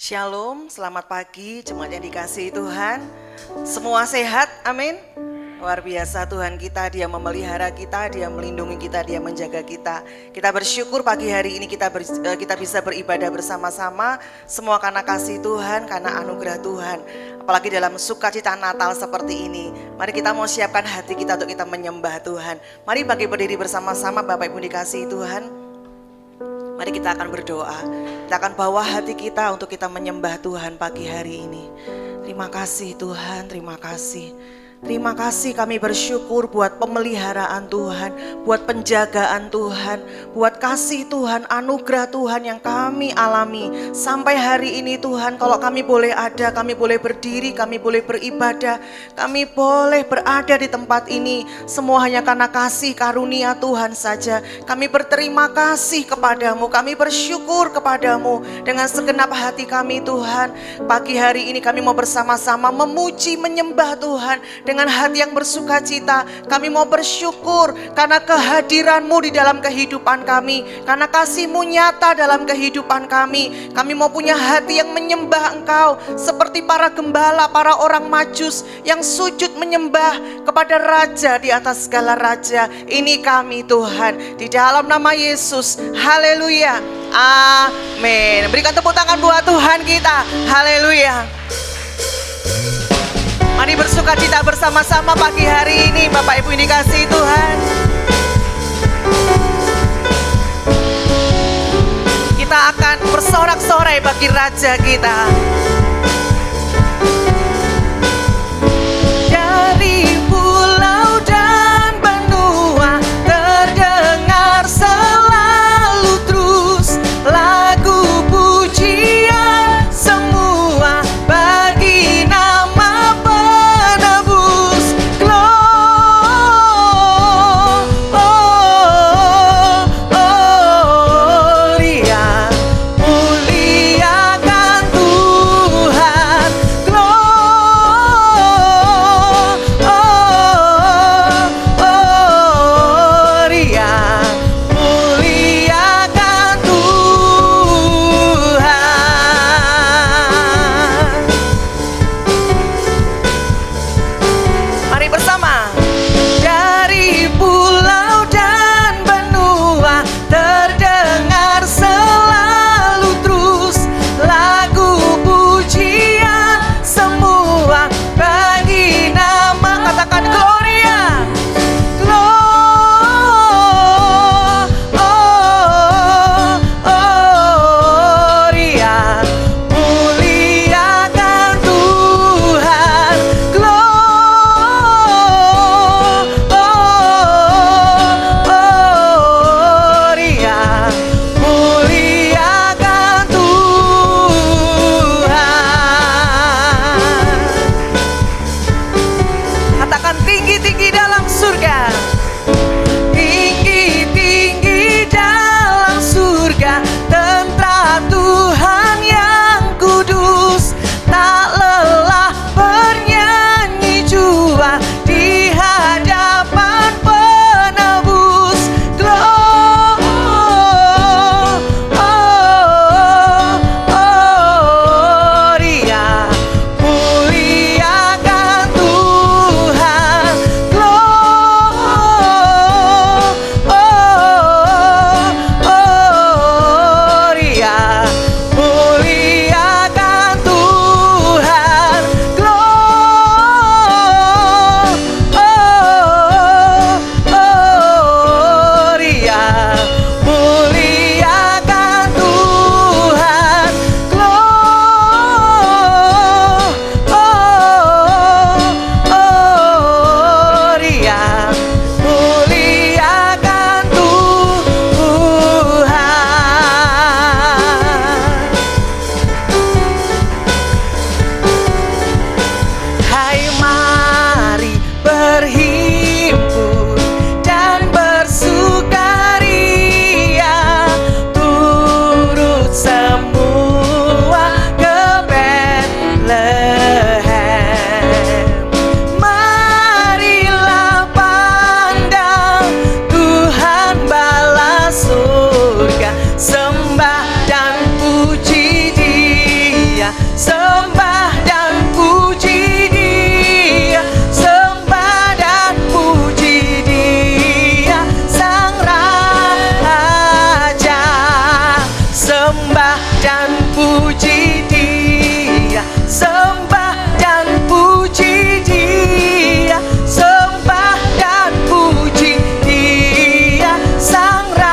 Shalom, selamat pagi, jemaat yang dikasihi Tuhan. Semua sehat, amin. Luar biasa Tuhan kita, Dia memelihara kita, Dia melindungi kita, Dia menjaga kita. Kita bersyukur pagi hari ini kita bisa beribadah bersama-sama. Semua karena kasih Tuhan, karena anugerah Tuhan. Apalagi dalam sukacita Natal seperti ini. Mari kita mau siapkan hati kita untuk kita menyembah Tuhan. Mari bagi berdiri bersama-sama Bapak Ibu dikasihi Tuhan. Mari kita akan berdoa. Kita akan bawa hati kita untuk kita menyembah Tuhan pagi hari ini. Terima kasih Tuhan, terima kasih. Terima kasih, kami bersyukur buat pemeliharaan Tuhan, buat penjagaan Tuhan, buat kasih Tuhan, anugerah Tuhan yang kami alami sampai hari ini Tuhan. Kalau kami boleh ada, kami boleh berdiri, kami boleh beribadah, kami boleh berada di tempat ini, semua hanya karena kasih karunia Tuhan saja. Kami berterima kasih kepadamu, kami bersyukur kepadamu dengan segenap hati kami Tuhan. Pagi hari ini kami mau bersama-sama memuji, menyembah Tuhan dengan hati yang bersuka cita. Kami mau bersyukur karena kehadiran-Mu di dalam kehidupan kami, karena kasih-Mu nyata dalam kehidupan kami. Kami mau punya hati yang menyembah Engkau seperti para gembala, para orang Majus yang sujud menyembah kepada Raja di atas segala raja. Ini kami Tuhan, di dalam nama Yesus. Haleluya, amin. Berikan tepuk tangan buat Tuhan kita. Haleluya. Mari bersuka cita bersama-sama pagi hari ini Bapak Ibu yang dikasihi Tuhan. Kita akan bersorak-sorai bagi Raja kita. Dari pulau dan benua terdengar selalu terus lagu pujian semua bagi nama penebus. Gloria, muliakan Tuhan. sembah dan puji Dia, sembah dan puji Dia, Sang Raja. Sembah dan puji Dia, sembah dan puji Dia, sembah dan puji Dia, Sang Raja.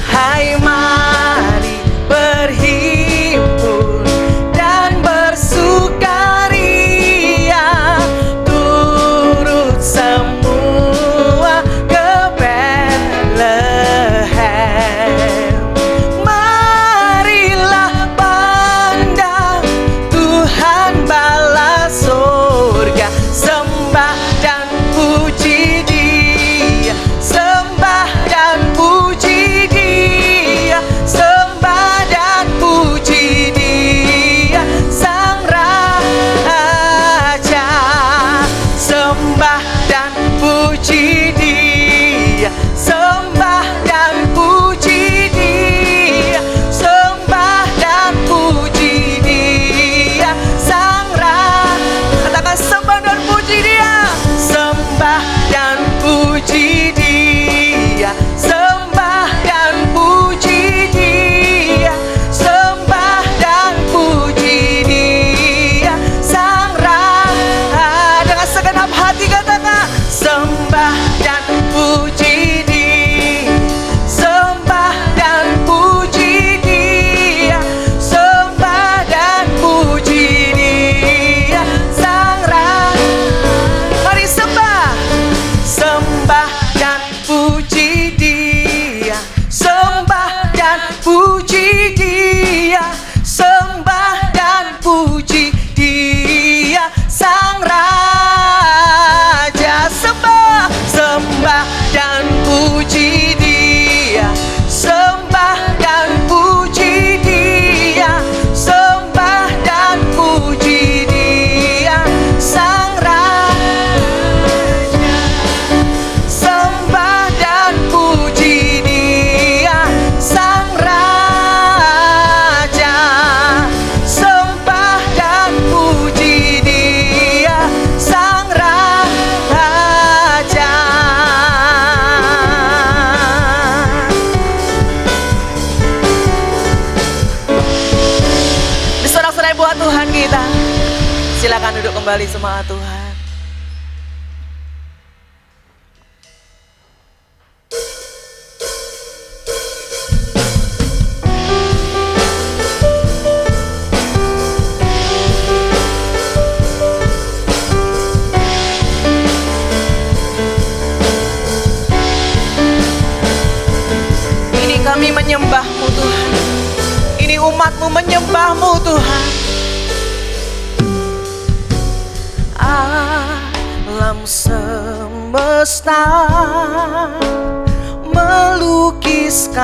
Hai, mari berhimpun dan bersukaria, turut semua ke Bethlehem. Marilah pandang Tuhan bala surga, sembah dan puji Dia, sembah dan puji Dia, sembah dan puji Dia, Sang Raja. Sembah dan puji Dia, sembah dan puji Dia, sembah dan puji Dia, Sang Raja. Katakan sembah dan puji Dia, sembah dan puji Dia, sembah dan puji Dia, sembah dan puji Dia, Sang Raja. Dengan segenap hati katakan sembah dan puji Dia, sembah dan puji Dia, sembah dan puji Dia, Sang Raja. Mari sembah, sembah dan puji Dia, sembah dan puji Dia, sembah dan puji Dia, Sang Raja. Sembah, sembah dan puji Dia, sembah dan puji Dia, sembah dan puji Dia, Sang Raja. Sembah dan puji Dia, Sang Raja. Sembah dan puji Dia, Sang Raja. Disorak-sorai buat Tuhan kita. Silakan duduk kembali semua Tuhan. Ini kami menyembah-Mu Tuhan, ini umat-Mu menyembah-Mu Tuhan. Alam semesta melukiskan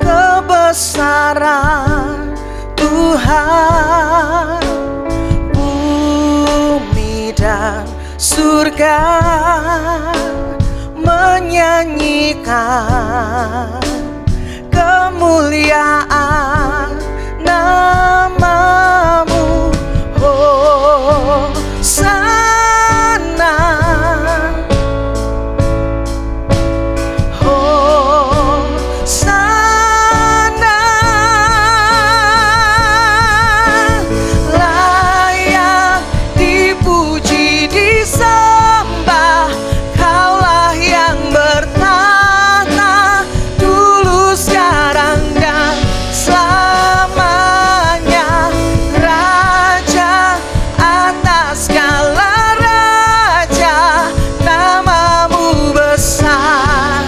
kebesaran Tuhan. Bumi dan surga menyanyikan kemuliaan nama-Mu. Hosana, Hosana, layak dipuji disembah. Kaulah yang bertahta dulu, sekarang dan selamanya. Raja atas segala raja, nama-Mu besar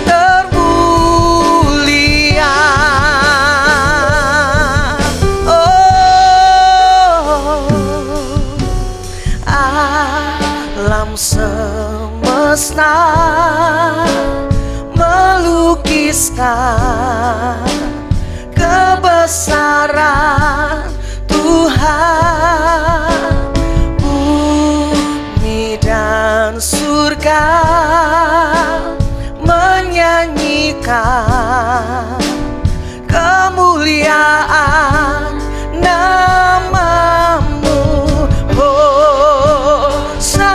termulia. Oh, alam semesta melukiskan kebesaran Tuhan. Bumi dan firman surga menyanyikan kemuliaan namamu, Hosana,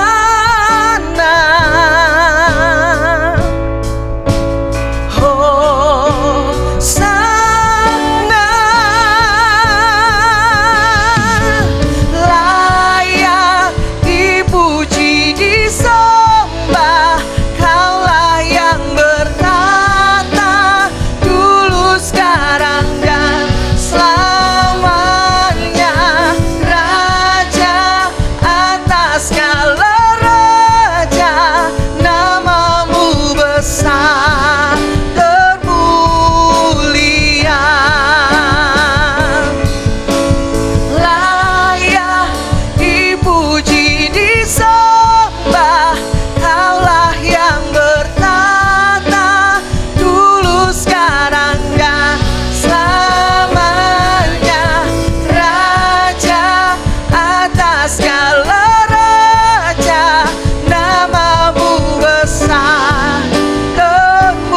Hosana. Layak dipuji, disembah, Kaulah yang bertata dulu, sekarang, dan selamanya. Raja atas segala raja, namamu besar termulia. Layak dipuji, disembah, Kaulah yang bertata dulu, sekarang, dan selamanya. Raja atas segala raja, namamu besar termulia.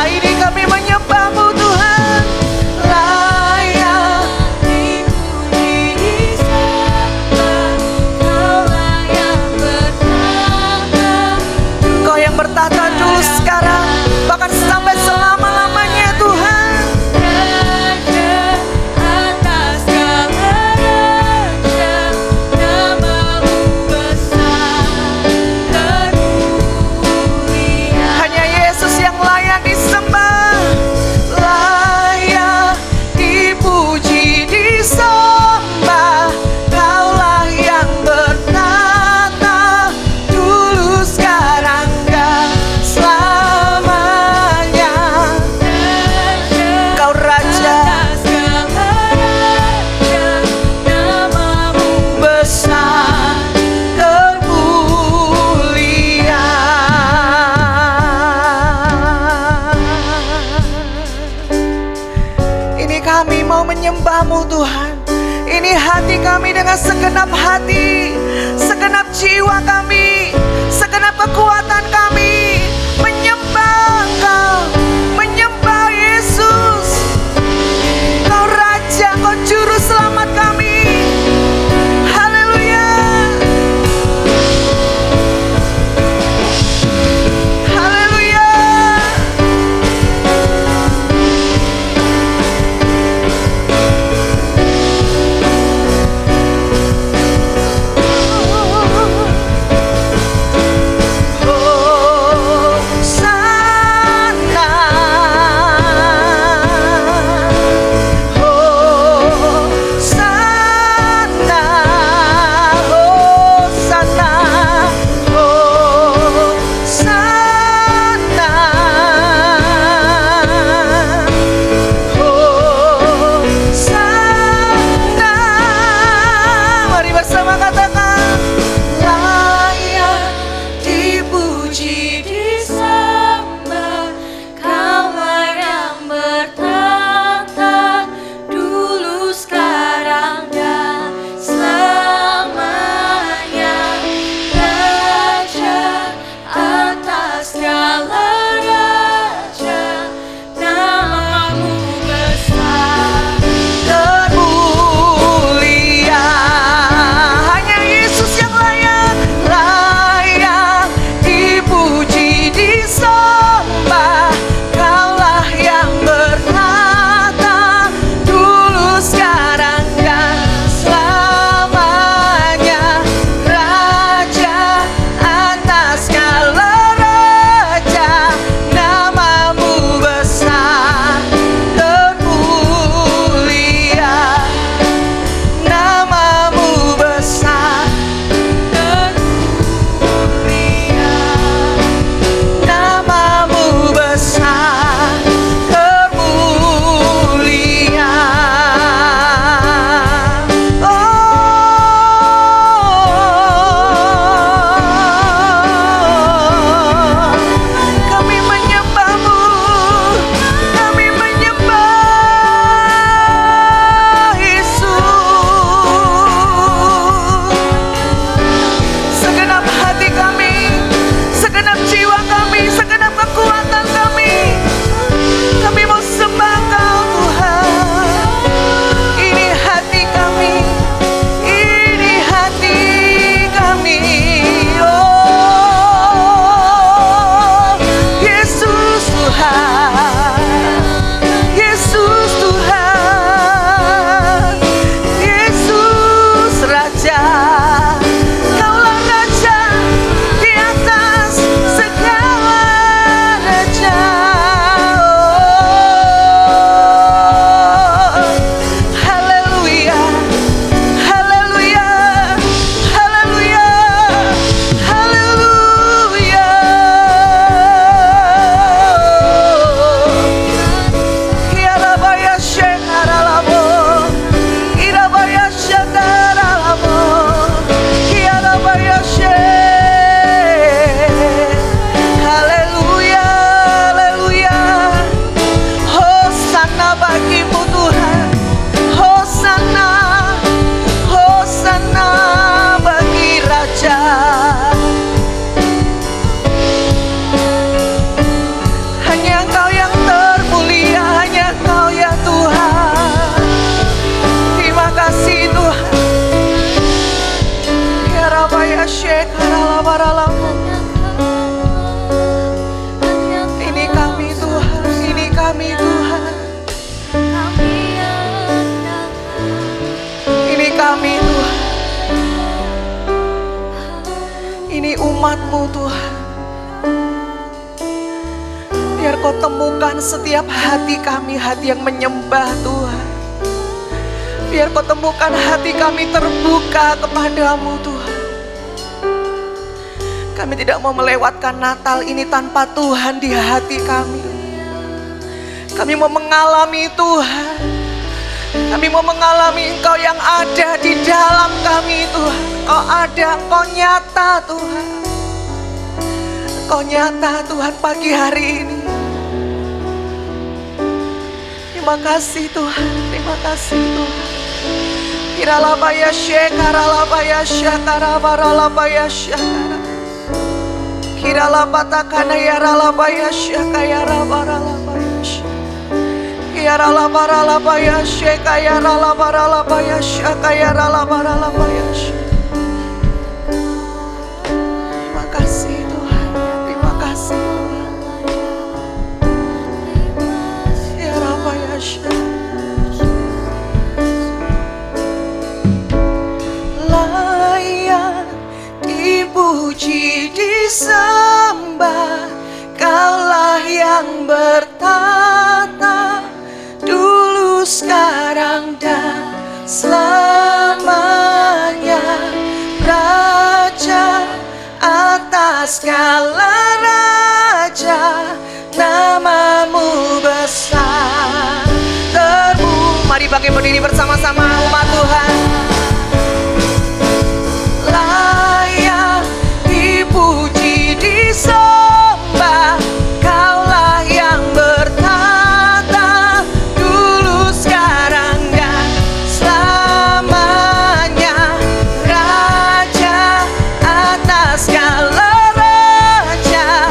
Ini kami menyembahmu Tuhan. Layak dipuji, disembah, Kaulah yang bertata. Kau yang bertata dulu, sekarang, bahkan sampai selama-lamanya Tuhan. Raja atas segala raja, namamu besar termulia. Hanya Yesus yang layak disembah. Layak dipuji, disembah, Kaulah yang bertata dulu, sekarang, dan selamanya. Kau Raja, namamu besar termulia. Ini kami mau menyembahmu Tuhan. Ini hati kami dengan segenap hati, segenap jiwa kami, segenap kekuatan kami, menyembah Engkau, menyembah Yesus. Kau Raja, Kau Juru Selamat kami. Haleluya, haleluya. Oh, Ini kami Tuhan, ini kami Tuhan. Ini kami Tuhan. Ini umat-Mu Tuhan. Biar Kau temukan setiap hati kami, hati yang menyembah Tuhan. Biar Kau temukan hati kami terbuka kepadamu Tuhan. Kami tidak mau melewatkan Natal ini tanpa Tuhan di hati kami. Kami mau mengalami Tuhan. Kami mau mengalami Engkau yang ada di dalam kami Tuhan. Engkau ada, Engkau nyata Tuhan. Engkau nyata Tuhan pagi hari ini. Terima kasih Tuhan, terima kasih Tuhan. Kiralabaya syekaralabaya syakarabaralabaya syakara. Kiralabatakana yaralabaya syakayarabaralabaya syakara. Kiralabaralabaya syakayarabaralabaya syakayarabaralabaya syakara. Terima kasih Tuhan, terima kasih Tuhan. Yarabaya syakara. Layak dipuji, disembah, Kaulah yang bertata dulu, sekarang dan selamanya. Raja atas segala raja, namamu besar terbu. Mari bangkit berdiri bersama-sama umat Tuhan. Layak dipuji, disembah, Kaulah yang bertata dulu, sekarang dan selamanya. Raja atas segala raja,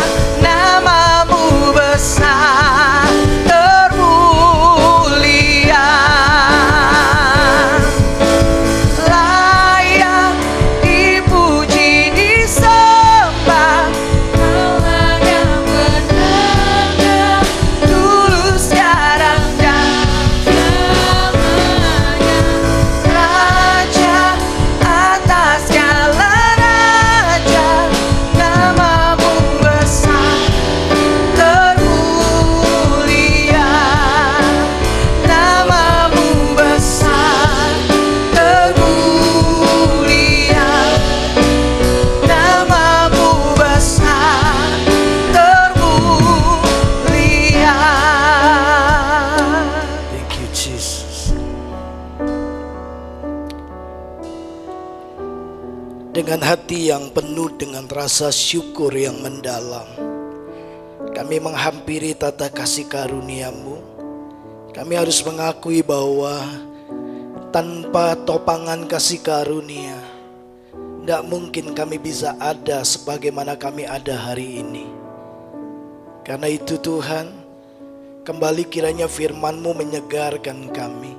namamu besar termulia. Layak dipuji, disembah, Kaulah yang bertata dulu, sekarang dan selamanya. Raja atas segala raja, namamu besar termulia. Namamu besar termulia. Namamu besar termulia. Thank you, Jesus. Dengan hati yang penuh dengan rasa syukur yang mendalam, kami menghampiri tata kasih karunia-Mu. Kami harus mengakui bahwa tanpa topangan kasih karunia, tidak mungkin kami bisa ada sebagaimana kami ada hari ini. Karena itu Tuhan, kembali kiranya firman-Mu menyegarkan kami.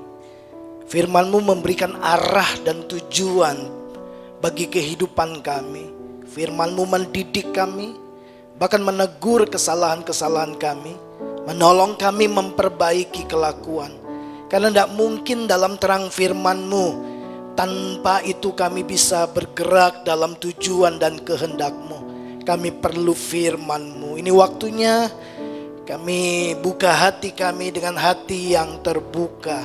Firman-Mu memberikan arah dan tujuan bagi kehidupan kami. Firman-Mu mendidik kami, bahkan menegur kesalahan-kesalahan kami, menolong kami memperbaiki kelakuan. Karena tidak mungkin dalam terang firman-Mu, tanpa itu kami bisa bergerak dalam tujuan dan kehendak-Mu. Kami perlu firman-Mu. Ini waktunya kami buka hati kami dengan hati yang terbuka.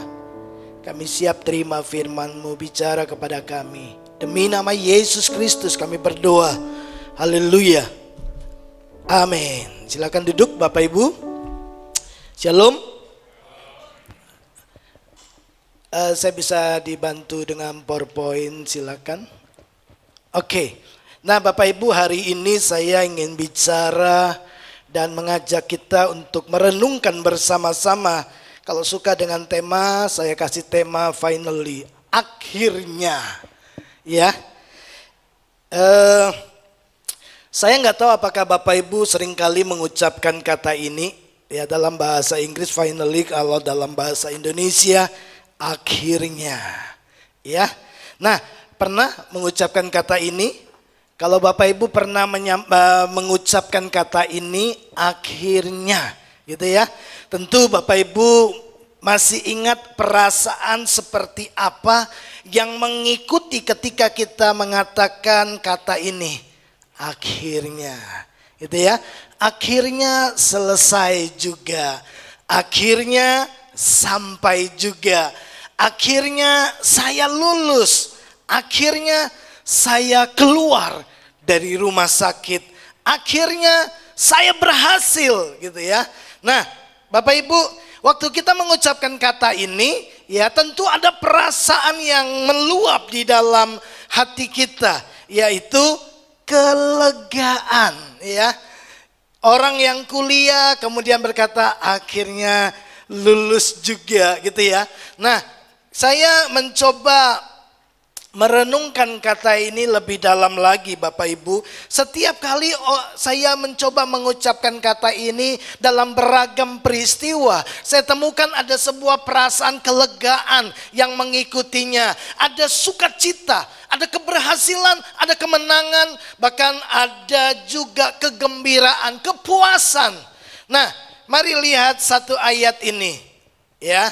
Kami siap terima firman-Mu bicara kepada kami. Demi nama Yesus Kristus kami berdoa. Haleluya. Amin. Silakan duduk Bapak Ibu. Shalom. Saya bisa dibantu dengan PowerPoint, silakan. Oke. Nah Bapak Ibu, hari ini saya ingin bicara dan mengajak kita untuk merenungkan bersama-sama. Kalau suka dengan tema, saya kasih tema finally, akhirnya. Ya, saya nggak tahu apakah Bapak Ibu seringkali mengucapkan kata ini ya dalam bahasa Inggris finally, kalau dalam bahasa Indonesia akhirnya. Ya, nah pernah mengucapkan kata ini Kalau Bapak Ibu pernah mengucapkan kata ini akhirnya gitu ya. Tentu Bapak Ibu masih ingat perasaan seperti apa yang mengikuti ketika kita mengatakan kata ini akhirnya gitu ya. Akhirnya selesai juga. Akhirnya sampai juga. Akhirnya saya lulus. Akhirnya saya keluar dari rumah sakit. Akhirnya saya berhasil gitu ya. Nah, Bapak Ibu, waktu kita mengucapkan kata ini, ya tentu ada perasaan yang meluap di dalam hati kita, yaitu kelegaan ya. Orang yang kuliah kemudian berkata akhirnya lulus juga gitu ya. Nah, saya mencoba merenungkan kata ini lebih dalam lagi Bapak Ibu. Setiap kali saya mencoba mengucapkan kata ini dalam beragam peristiwa, saya temukan ada sebuah perasaan kelegaan yang mengikutinya. Ada sukacita, ada keberhasilan, ada kemenangan, bahkan ada juga kegembiraan, kepuasan. Nah, mari lihat satu ayat ini ya.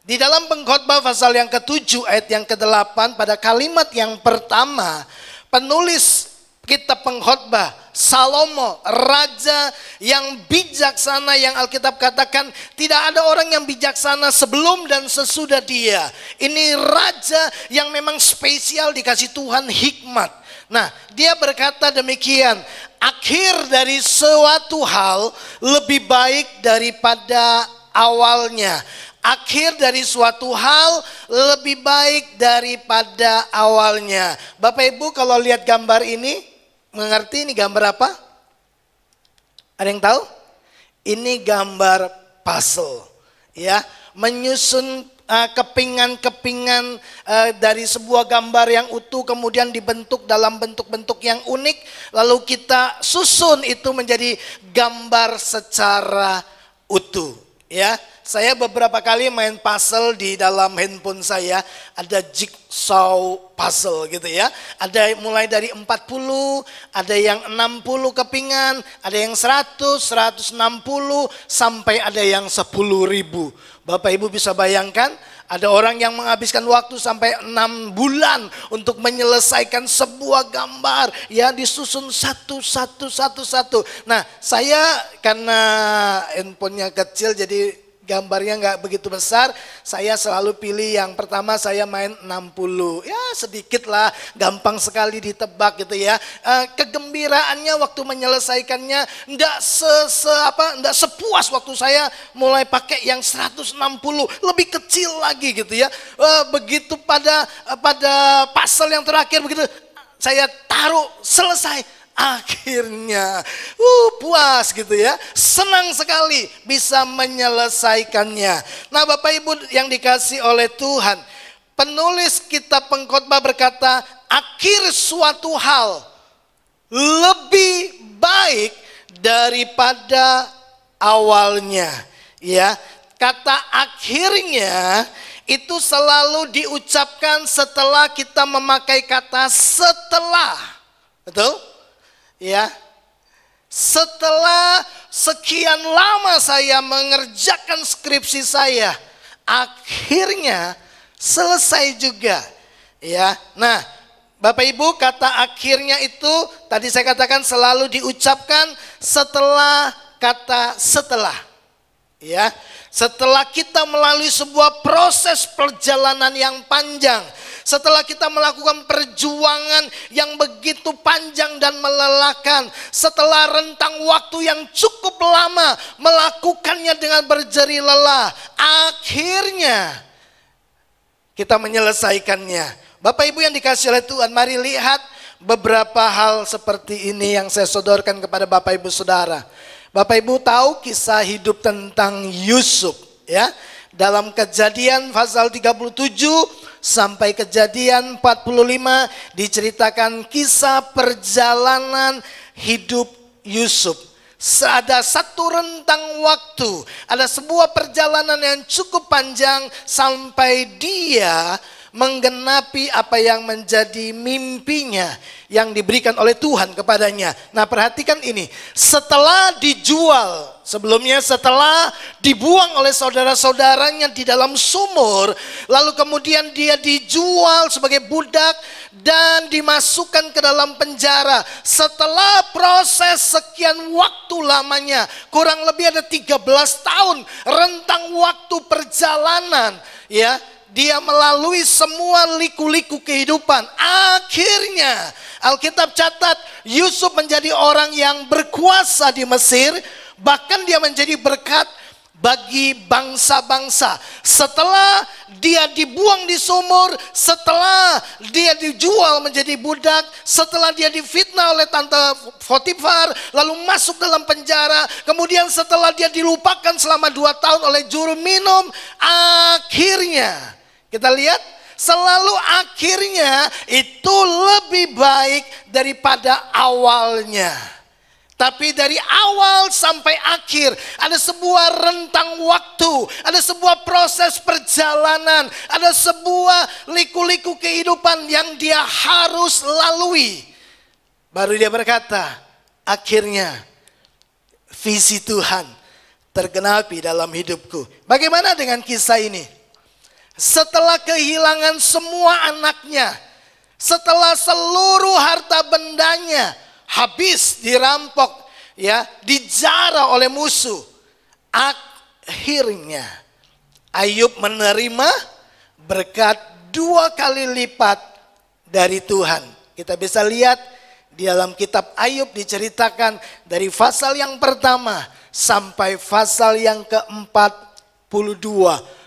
Di dalam Pengkhotbah pasal yang ke-7 ayat yang ke-8 pada kalimat yang pertama, penulis kitab Pengkhotbah Salomo, raja yang bijaksana, yang Alkitab katakan tidak ada orang yang bijaksana sebelum dan sesudah dia. Ini raja yang memang spesial, dikasih Tuhan hikmat. Nah, dia berkata demikian, akhir dari suatu hal lebih baik daripada awalnya. Akhir dari suatu hal lebih baik daripada awalnya. Bapak Ibu kalau lihat gambar ini, mengerti ini gambar apa? Ada yang tahu? Ini gambar puzzle, ya, menyusun kepingan-kepingan dari sebuah gambar yang utuh kemudian dibentuk dalam bentuk-bentuk yang unik, lalu kita susun itu menjadi gambar secara utuh, ya. Saya beberapa kali main puzzle di dalam handphone saya, ada jigsaw puzzle gitu ya. Ada mulai dari 40, ada yang 60 kepingan, ada yang 100, 160, sampai ada yang 10.000. Bapak Ibu bisa bayangkan, ada orang yang menghabiskan waktu sampai 6 bulan untuk menyelesaikan sebuah gambar, ya, disusun satu. Nah, saya karena handphonenya kecil jadi gambarnya nggak begitu besar, saya selalu pilih yang pertama, saya main 60. Ya sedikit lah, gampang sekali ditebak gitu ya. Kegembiraannya waktu menyelesaikannya nggak sepuas waktu saya mulai pakai yang 160, lebih kecil lagi gitu ya. Begitu pada puzzle yang terakhir begitu saya taruh selesai. Akhirnya puas gitu ya, senang sekali bisa menyelesaikannya. Nah Bapak Ibu yang dikasih oleh Tuhan, penulis kitab Pengkhotbah berkata akhir suatu hal lebih baik daripada awalnya, ya. Kata akhirnya itu selalu diucapkan setelah kita memakai kata setelah, betul? Ya, setelah sekian lama saya mengerjakan skripsi saya, akhirnya selesai juga. Ya, nah Bapak Ibu kata akhirnya itu tadi saya katakan selalu diucapkan setelah kata setelah. Ya, setelah kita melalui sebuah proses perjalanan yang panjang, setelah kita melakukan perjuangan yang begitu panjang dan melelahkan, setelah rentang waktu yang cukup lama melakukannya dengan berjerih lelah, akhirnya kita menyelesaikannya. Bapak Ibu yang dikasihi oleh Tuhan, mari lihat beberapa hal seperti ini yang saya sodorkan kepada Bapak Ibu Saudara. Bapak Ibu tahu kisah hidup tentang Yusuf, ya. Dalam Kejadian pasal 37 sampai Kejadian 45 diceritakan kisah perjalanan hidup Yusuf. Ada satu rentang waktu, ada sebuah perjalanan yang cukup panjang sampai dia menggenapi apa yang menjadi mimpinya yang diberikan oleh Tuhan kepadanya. Nah, perhatikan ini, setelah dijual, sebelumnya setelah dibuang oleh saudara-saudaranya di dalam sumur, lalu kemudian dia dijual sebagai budak dan dimasukkan ke dalam penjara. Setelah proses sekian waktu lamanya, kurang lebih ada 13 tahun rentang waktu perjalanan, ya, dia melalui semua liku-liku kehidupan. Akhirnya Alkitab catat Yusuf menjadi orang yang berkuasa di Mesir. Bahkan dia menjadi berkat bagi bangsa-bangsa. Setelah dia dibuang di sumur, setelah dia dijual menjadi budak, setelah dia difitnah oleh tante Potifar, lalu masuk dalam penjara, kemudian setelah dia dilupakan selama 2 tahun oleh juru minum, akhirnya kita lihat selalu akhirnya itu lebih baik daripada awalnya. Tapi dari awal sampai akhir ada sebuah rentang waktu, ada sebuah proses perjalanan, ada sebuah liku-liku kehidupan yang dia harus lalui. Baru dia berkata, akhirnya visi Tuhan tergenapi dalam hidupku. Bagaimana dengan kisah ini? Setelah kehilangan semua anaknya, setelah seluruh harta bendanya habis dirampok, ya, dijara oleh musuh, akhirnya Ayub menerima berkat 2 kali lipat dari Tuhan. Kita bisa lihat di dalam kitab Ayub diceritakan dari pasal yang pertama sampai pasal yang ke-42,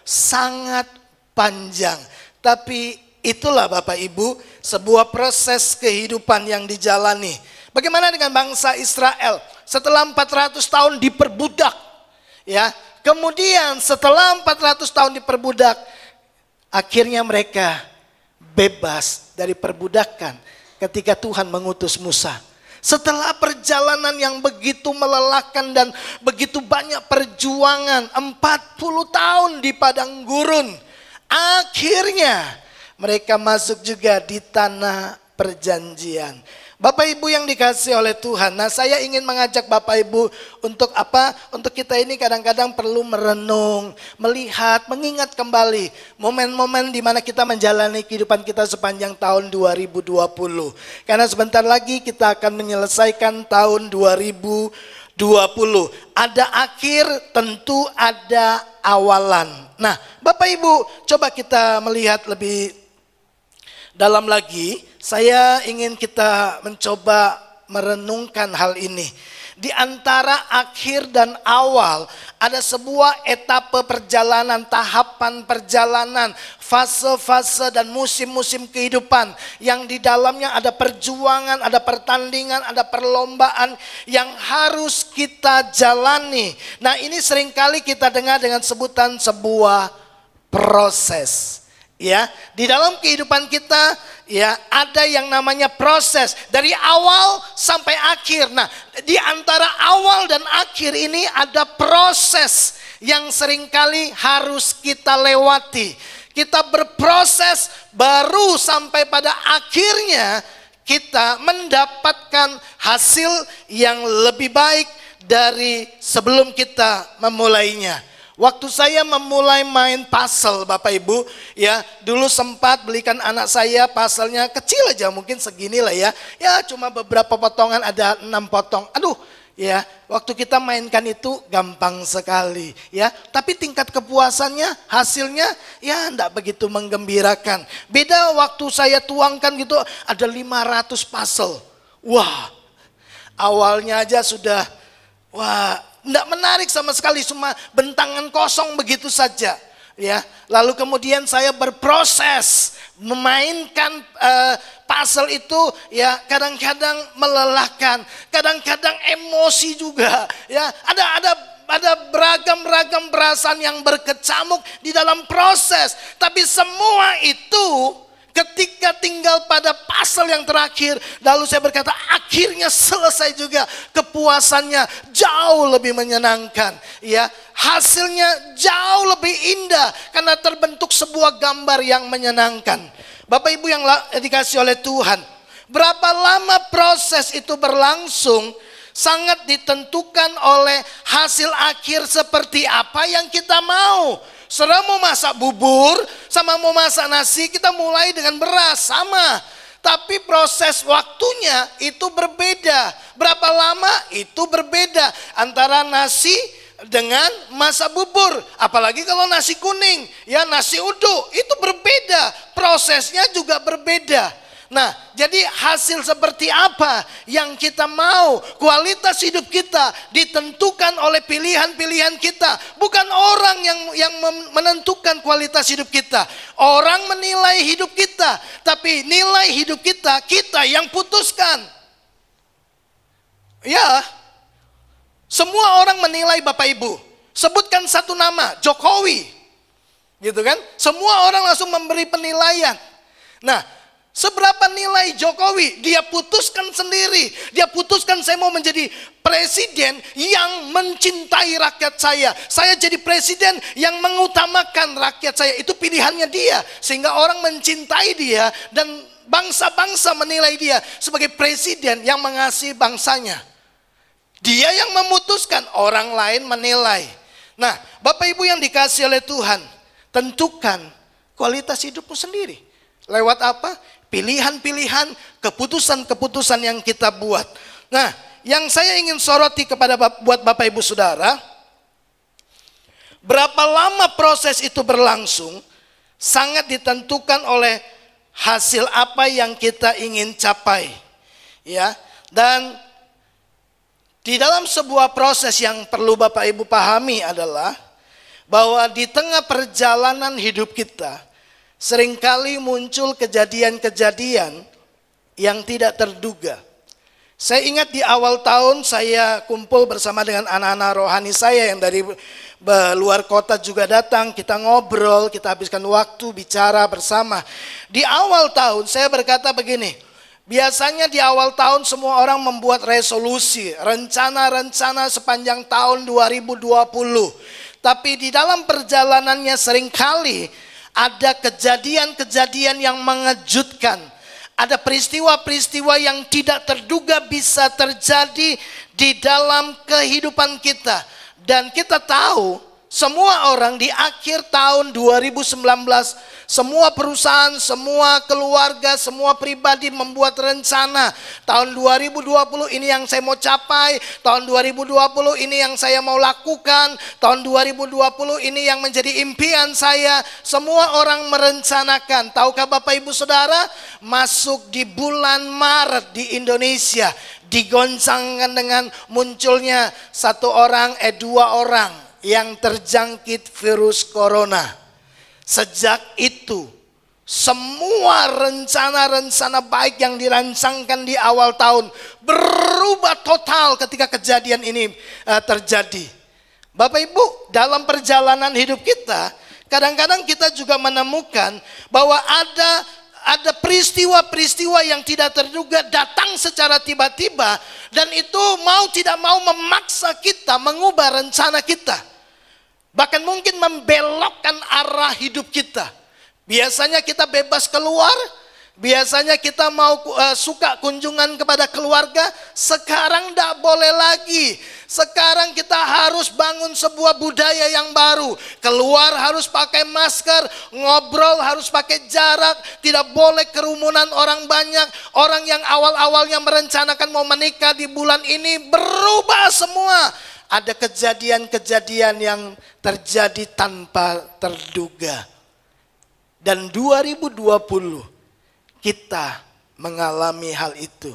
sangat panjang. Tapi itulah Bapak Ibu, sebuah proses kehidupan yang dijalani. Bagaimana dengan bangsa Israel? Setelah 400 tahun diperbudak, ya. Kemudian setelah 400 tahun diperbudak, akhirnya mereka bebas dari perbudakan ketika Tuhan mengutus Musa. Setelah perjalanan yang begitu melelahkan dan begitu banyak perjuangan, 40 tahun di padang gurun, akhirnya mereka masuk juga di tanah perjanjian. Bapak Ibu yang dikasihi oleh Tuhan, nah saya ingin mengajak Bapak Ibu untuk apa? Untuk kita ini kadang-kadang perlu merenung, melihat, mengingat kembali momen-momen di mana kita menjalani kehidupan kita sepanjang tahun 2020. Karena sebentar lagi kita akan menyelesaikan tahun 2020. Ada akhir, tentu ada awalan. Nah, Bapak Ibu, coba kita melihat lebih dalam lagi. Saya ingin kita mencoba merenungkan hal ini. Di antara akhir dan awal ada sebuah etape perjalanan, tahapan perjalanan, fase-fase dan musim-musim kehidupan yang di dalamnya ada perjuangan, ada pertandingan, ada perlombaan yang harus kita jalani. Nah, ini seringkali kita dengar dengan sebutan sebuah proses. Ya, di dalam kehidupan kita, ya, ada yang namanya proses dari awal sampai akhir. Nah, di antara awal dan akhir ini ada proses yang seringkali harus kita lewati. Kita berproses baru sampai pada akhirnya kita mendapatkan hasil yang lebih baik dari sebelum kita memulainya. Waktu saya memulai main puzzle Bapak Ibu, ya, dulu sempat belikan anak saya puzzle-nya kecil aja, mungkin segini lah ya. Ya cuma beberapa potongan, ada 6 potong. Aduh, ya, waktu kita mainkan itu gampang sekali, ya. Tapi tingkat kepuasannya, hasilnya ya enggak begitu menggembirakan. Beda waktu saya tuangkan gitu, ada 500 puzzle. Wah, awalnya aja sudah, wah, tidak menarik sama sekali, cuma bentangan kosong begitu saja, ya. Lalu kemudian saya berproses memainkan puzzle itu, ya, kadang-kadang melelahkan, kadang-kadang emosi juga, ya. Ada beragam-ragam perasaan yang berkecamuk di dalam proses, tapi semua itu ketika tinggal pada puzzle yang terakhir, lalu saya berkata akhirnya selesai juga, kepuasannya jauh lebih menyenangkan. Ya, hasilnya jauh lebih indah karena terbentuk sebuah gambar yang menyenangkan. Bapak Ibu yang dikasih oleh Tuhan, berapa lama proses itu berlangsung sangat ditentukan oleh hasil akhir seperti apa yang kita mau. Saudara mau masak bubur sama mau masak nasi, kita mulai dengan beras sama. Tapi proses waktunya itu berbeda. Berapa lama itu berbeda antara nasi dengan masak bubur. Apalagi kalau nasi kuning, ya nasi uduk, itu berbeda. Prosesnya juga berbeda. Nah, jadi hasil seperti apa yang kita mau, kualitas hidup kita ditentukan oleh pilihan-pilihan kita. Bukan orang yang menentukan kualitas hidup kita. Orang menilai hidup kita, tapi nilai hidup kita yang putuskan. Ya, semua orang menilai Bapak Ibu. Sebutkan satu nama, Jokowi. Gitu kan? Semua orang langsung memberi penilaian. Nah, seberapa nilai Jokowi? Dia putuskan sendiri. Dia putuskan, saya mau menjadi presiden yang mencintai rakyat saya. Saya jadi presiden yang mengutamakan rakyat saya. Itu pilihannya dia. Sehingga orang mencintai dia dan bangsa-bangsa menilai dia sebagai presiden yang mengasihi bangsanya. Dia yang memutuskan, orang lain menilai. Nah, Bapak Ibu yang dikasih oleh Tuhan, tentukan kualitas hidupmu sendiri. Lewat apa? Pilihan-pilihan, keputusan-keputusan yang kita buat. Nah, yang saya ingin soroti buat Bapak Ibu Saudara, berapa lama proses itu berlangsung sangat ditentukan oleh hasil apa yang kita ingin capai. Ya, dan di dalam sebuah proses yang perlu Bapak Ibu pahami adalah bahwa di tengah perjalanan hidup kita seringkali muncul kejadian-kejadian yang tidak terduga. Saya ingat di awal tahun saya kumpul bersama dengan anak-anak rohani saya yang dari luar kota juga datang. Kita ngobrol, kita habiskan waktu bicara bersama. Di awal tahun saya berkata begini, biasanya di awal tahun semua orang membuat resolusi, rencana-rencana sepanjang tahun 2020. Tapi di dalam perjalanannya seringkali ada kejadian-kejadian yang mengejutkan. Ada peristiwa-peristiwa yang tidak terduga bisa terjadi di dalam kehidupan kita. Dan kita tahu semua orang di akhir tahun 2019, semua perusahaan, semua keluarga, semua pribadi membuat rencana. Tahun 2020 ini yang saya mau capai, tahun 2020 ini yang saya mau lakukan, tahun 2020 ini yang menjadi impian saya. Semua orang merencanakan. Tahukah Bapak Ibu Saudara, masuk di bulan Maret di Indonesia digoncangkan dengan munculnya dua orang yang terjangkit virus corona. Sejak itu semua rencana-rencana baik yang dirancangkan di awal tahun berubah total ketika kejadian ini terjadi. Bapak Ibu, dalam perjalanan hidup kita, kadang-kadang kita juga menemukan bahwa ada peristiwa-peristiwa yang tidak terduga datang secara tiba-tiba, dan itu mau tidak mau memaksa kita mengubah rencana kita. Bahkan mungkin membelokkan arah hidup kita. Biasanya kita bebas keluar, biasanya kita mau suka kunjungan kepada keluarga, sekarang tidak boleh lagi. Sekarang kita harus bangun sebuah budaya yang baru. Keluar harus pakai masker, ngobrol harus pakai jarak, tidak boleh kerumunan orang banyak. Orang yang awal-awalnya merencanakan mau menikah di bulan ini berubah semua. Ada kejadian-kejadian yang terjadi tanpa terduga. Dan 2020 kita mengalami hal itu.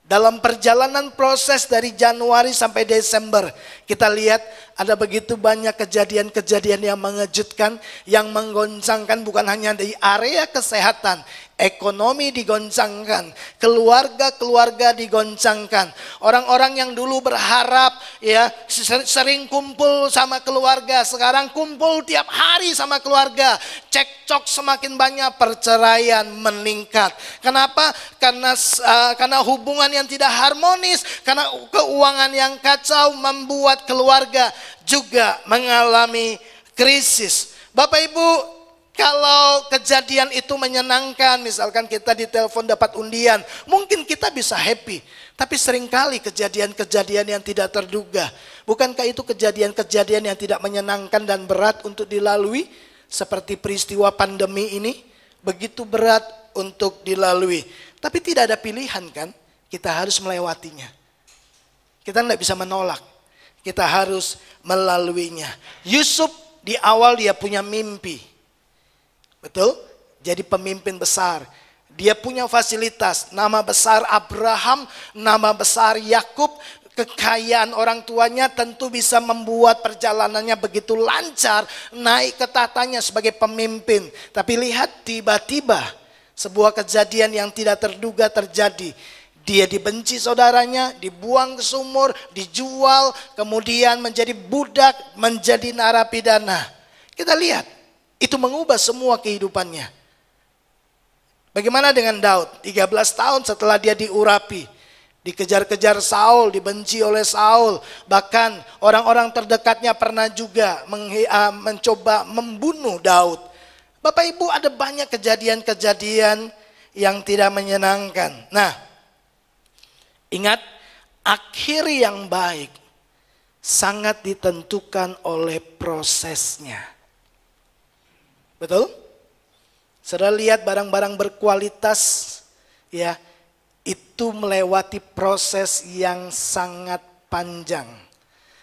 Dalam perjalanan proses dari Januari sampai Desember, kita lihat ada begitu banyak kejadian-kejadian yang mengejutkan, yang menggoncangkan bukan hanya di area kesehatan, Ekonomi digoncangkan, keluarga-keluarga digoncangkan. Orang-orang yang dulu berharap ya sering kumpul sama keluarga, sekarang kumpul tiap hari sama keluarga. Cekcok semakin banyak, perceraian meningkat. Kenapa? Karena hubungan yang tidak harmonis, karena keuangan yang kacau membuat keluarga juga mengalami krisis. Bapak Ibu, kalau kejadian itu menyenangkan, misalkan kita ditelepon dapat undian, mungkin kita bisa happy. Tapi seringkali kejadian-kejadian yang tidak terduga. Bukankah itu kejadian-kejadian yang tidak menyenangkan dan berat untuk dilalui? Seperti peristiwa pandemi ini, begitu berat untuk dilalui. Tapi tidak ada pilihan kan, kita harus melewatinya. Kita tidak bisa menolak, kita harus melaluinya. Yusuf di awal dia punya mimpi. Betul? Jadi pemimpin besar. Dia punya fasilitas, nama besar Abraham, nama besar Yakub, kekayaan orang tuanya tentu bisa membuat perjalanannya begitu lancar, naik ke tatanya sebagai pemimpin. Tapi lihat tiba-tiba sebuah kejadian yang tidak terduga terjadi. Dia dibenci saudaranya, dibuang ke sumur, dijual, kemudian menjadi budak, menjadi narapidana. Kita lihat. Itu mengubah semua kehidupannya. Bagaimana dengan Daud? 13 tahun setelah dia diurapi, dikejar-kejar Saul, dibenci oleh Saul. Bahkan orang-orang terdekatnya pernah juga mencoba membunuh Daud. Bapak Ibu, ada banyak kejadian-kejadian yang tidak menyenangkan. Nah, ingat, akhir yang baik sangat ditentukan oleh prosesnya. Betul? Saudara lihat barang-barang berkualitas ya, itu melewati proses yang sangat panjang.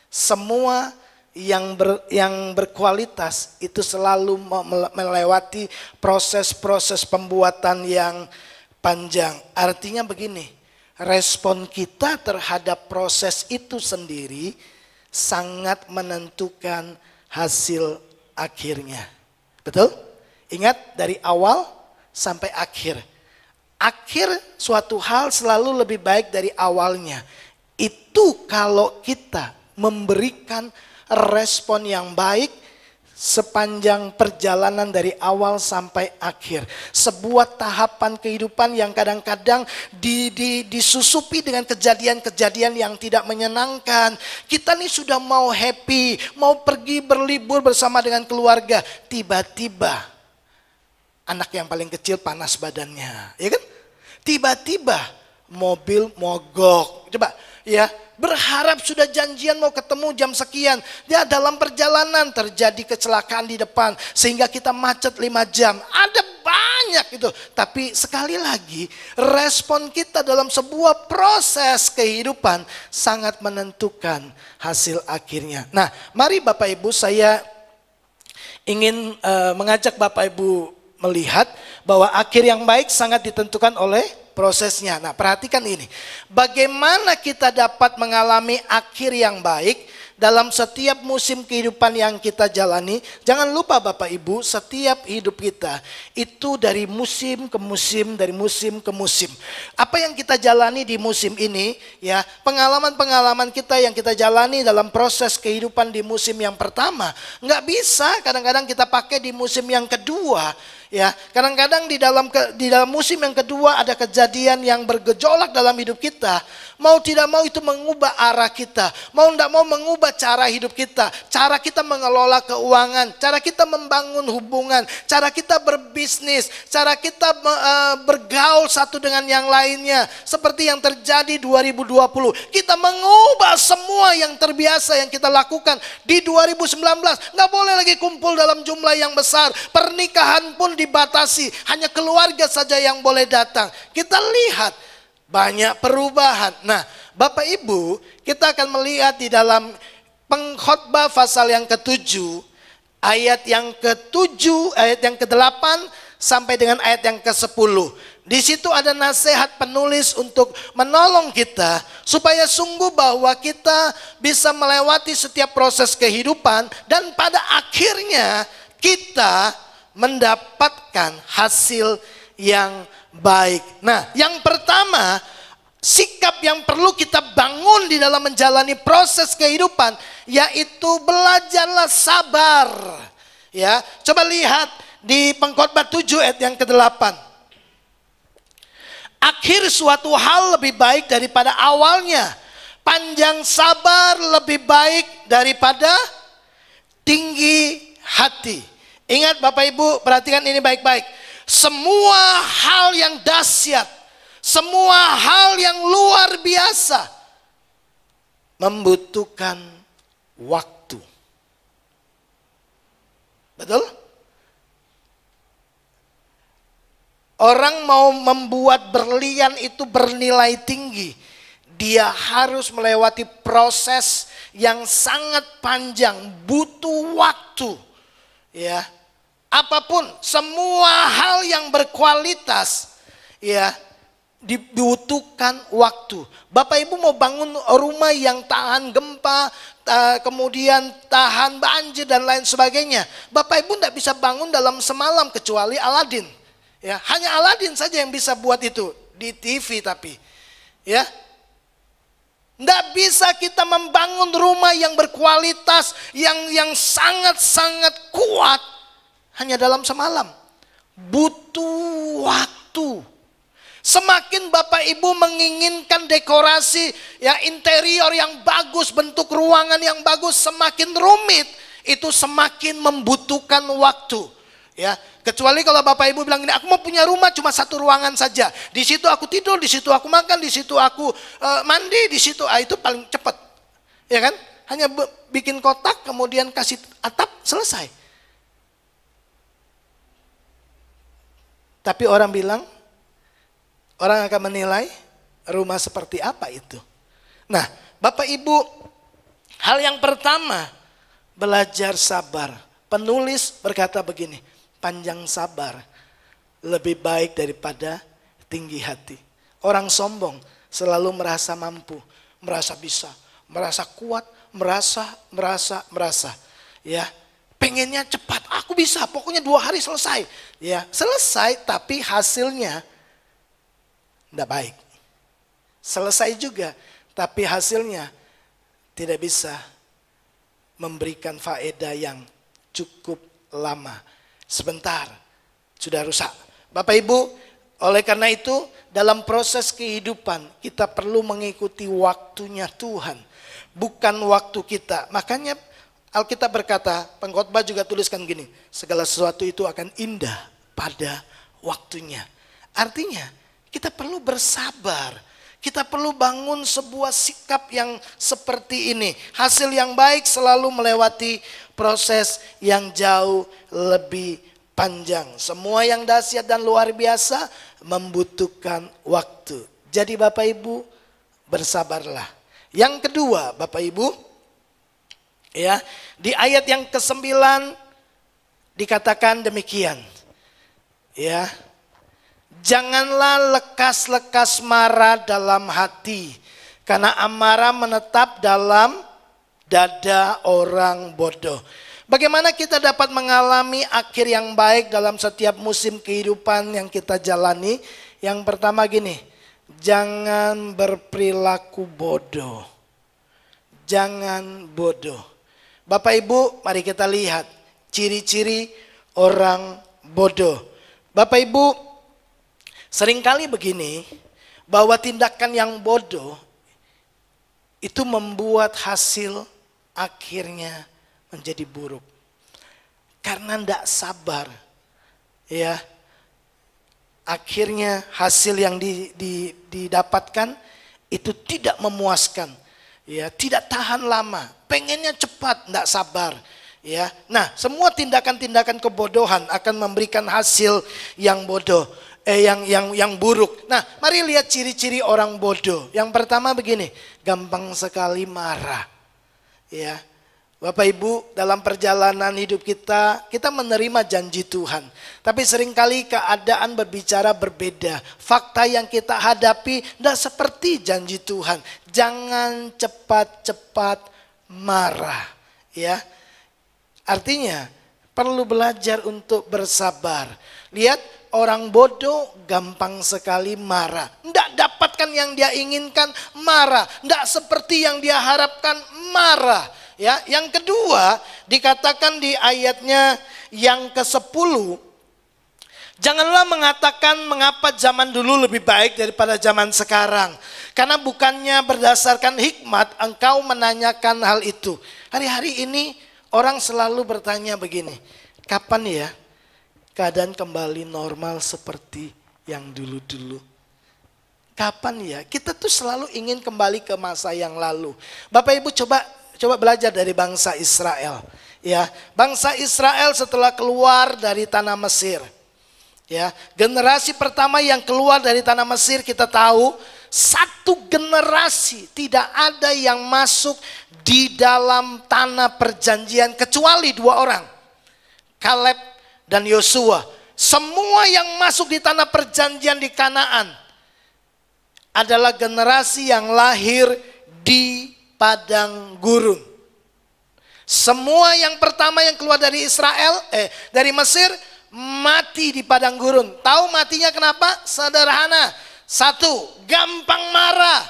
Semua yang berkualitas itu selalu melewati proses-proses pembuatan yang panjang. Artinya begini, respon kita terhadap proses itu sendiri sangat menentukan hasil akhirnya. Betul? Ingat, dari awal sampai akhir. Akhir suatu hal selalu lebih baik dari awalnya. Itu kalau kita memberikan respon yang baik sepanjang perjalanan dari awal sampai akhir. Sebuah tahapan kehidupan yang kadang-kadang disusupi dengan kejadian-kejadian yang tidak menyenangkan. Kita nih sudah mau happy, mau pergi berlibur bersama dengan keluarga. Tiba-tiba anak yang paling kecil panas badannya, ya kan? Tiba-tiba mobil mogok. Coba ya, berharap sudah janjian mau ketemu jam sekian. Ya, dalam perjalanan terjadi kecelakaan di depan sehingga kita macet 5 jam. Ada banyak itu. Tapi sekali lagi, respon kita dalam sebuah proses kehidupan sangat menentukan hasil akhirnya. Nah, mari Bapak Ibu, saya ingin mengajak Bapak Ibu melihat bahwa akhir yang baik sangat ditentukan oleh prosesnya. Nah, perhatikan ini. Bagaimana kita dapat mengalami akhir yang baik dalam setiap musim kehidupan yang kita jalani. Jangan lupa Bapak Ibu, setiap hidup kita itu dari musim ke musim, dari musim ke musim. Apa yang kita jalani di musim ini, ya, pengalaman-pengalaman kita yang kita jalani dalam proses kehidupan di musim yang pertama, nggak bisa kadang-kadang kita pakai di musim yang kedua. Ya, kadang-kadang di dalam musim yang kedua ada kejadian yang bergejolak dalam hidup kita. Mau tidak mau itu mengubah arah kita. Mau tidak mau mengubah cara hidup kita. Cara kita mengelola keuangan. Cara kita membangun hubungan. Cara kita berbisnis. Cara kita bergaul satu dengan yang lainnya. Seperti yang terjadi 2020. Kita mengubah semua yang terbiasa yang kita lakukan di 2019. Nggak boleh lagi kumpul dalam jumlah yang besar. Pernikahan pun dibatasi. Hanya keluarga saja yang boleh datang. Kita lihat banyak perubahan. Nah, Bapak Ibu, kita akan melihat di dalam Pengkhotbah pasal yang ke-7, ayat yang ke-7, ayat yang ke-8 sampai dengan ayat yang ke-10. Di situ ada nasihat penulis untuk menolong kita supaya sungguh bahwa kita bisa melewati setiap proses kehidupan dan pada akhirnya kita mendapatkan hasil yang baik. Nah, yang pertama, sikap yang perlu kita bangun di dalam menjalani proses kehidupan, yaitu belajarlah sabar. Ya, coba lihat di Pengkhotbah 7 ayat yang ke-8. Akhir suatu hal lebih baik daripada awalnya. Panjang sabar lebih baik daripada tinggi hati. Ingat Bapak Ibu, perhatikan ini baik-baik. Semua hal yang dahsyat, semua hal yang luar biasa membutuhkan waktu. Betul? Orang mau membuat berlian itu bernilai tinggi, dia harus melewati proses yang sangat panjang, butuh waktu. Ya, apapun, semua hal yang berkualitas, ya, dibutuhkan waktu. Bapak Ibu mau bangun rumah yang tahan gempa, kemudian tahan banjir dan lain sebagainya. Bapak Ibu tidak bisa bangun dalam semalam kecuali Aladin. Ya, hanya Aladin saja yang bisa buat itu di TV tapi, ya. Tidak bisa kita membangun rumah yang berkualitas, yang sangat-sangat kuat hanya dalam semalam. Butuh waktu. Semakin Bapak Ibu menginginkan dekorasi, ya, interior yang bagus, bentuk ruangan yang bagus, semakin rumit, itu semakin membutuhkan waktu. Ya, kecuali kalau Bapak Ibu bilang gini, aku mau punya rumah cuma satu ruangan saja. Di situ aku tidur, di situ aku makan, di situ aku mandi, di situ itu paling cepat. Ya kan? Hanya bikin kotak kemudian kasih atap, selesai. Tapi orang bilang, orang akan menilai rumah seperti apa itu. Nah, Bapak Ibu, hal yang pertama, belajar sabar. Penulis berkata begini, panjang sabar lebih baik daripada tinggi hati. Orang sombong selalu merasa mampu, merasa bisa, merasa kuat, merasa. Ya, pengennya cepat, aku bisa, pokoknya 2 hari selesai. Ya, selesai tapi hasilnya tidak baik. Selesai juga, tapi hasilnya tidak bisa memberikan faedah yang cukup lama. Sebentar, sudah rusak. Bapak Ibu, oleh karena itu dalam proses kehidupan kita perlu mengikuti waktunya Tuhan, bukan waktu kita. Makanya Alkitab berkata, Pengkhotbah juga tuliskan gini, segala sesuatu itu akan indah pada waktunya. Artinya kita perlu bersabar. Kita perlu bangun sebuah sikap yang seperti ini. Hasil yang baik selalu melewati proses yang jauh lebih panjang. Semua yang dahsyat dan luar biasa membutuhkan waktu. Jadi Bapak Ibu, bersabarlah. Yang kedua Bapak Ibu, ya, di ayat yang ke-9 dikatakan demikian. Ya. Janganlah lekas-lekas marah dalam hati, karena amarah menetap dalam dada orang bodoh. Bagaimana kita dapat mengalami akhir yang baik dalam setiap musim kehidupan yang kita jalani? Yang pertama gini, jangan berperilaku bodoh. Jangan bodoh. Bapak Ibu, mari kita lihat ciri-ciri orang bodoh. Bapak Ibu, seringkali begini, bahwa tindakan yang bodoh itu membuat hasil akhirnya menjadi buruk. Karena tidak sabar, ya, akhirnya hasil yang didapatkan itu tidak memuaskan, ya, tidak tahan lama, pengennya cepat, tidak sabar. Ya, nah, semua tindakan-tindakan kebodohan akan memberikan hasil yang bodoh. Yang buruk. Nah, mari lihat ciri-ciri orang bodoh. Yang pertama begini, gampang sekali marah. Ya, Bapak Ibu, dalam perjalanan hidup kita menerima janji Tuhan. Tapi seringkali keadaan berbicara berbeda. Fakta yang kita hadapi tidak seperti janji Tuhan. Jangan cepat-cepat marah. Ya, artinya perlu belajar untuk bersabar. Lihat orang bodoh gampang sekali marah. Tidak dapatkan yang dia inginkan, marah. Tidak seperti yang dia harapkan, marah. Ya, yang kedua dikatakan di ayatnya yang ke-10, janganlah mengatakan mengapa zaman dulu lebih baik daripada zaman sekarang. Karena bukannya berdasarkan hikmat engkau menanyakan hal itu. Hari-hari ini orang selalu bertanya begini, kapan ya keadaan kembali normal seperti yang dulu-dulu? Kapan ya? Kita tuh selalu ingin kembali ke masa yang lalu. Bapak Ibu coba belajar dari bangsa Israel. Ya, bangsa Israel setelah keluar dari tanah Mesir. Ya, generasi pertama yang keluar dari tanah Mesir, kita tahu satu generasi tidak ada yang masuk di dalam tanah perjanjian kecuali 2 orang, Kaleb dan Yosua. Semua yang masuk di tanah perjanjian di Kanaan adalah generasi yang lahir di padang gurun. Semua yang pertama yang keluar dari dari Mesir mati di padang gurun. Tahu matinya kenapa? Sederhana. 1, gampang marah.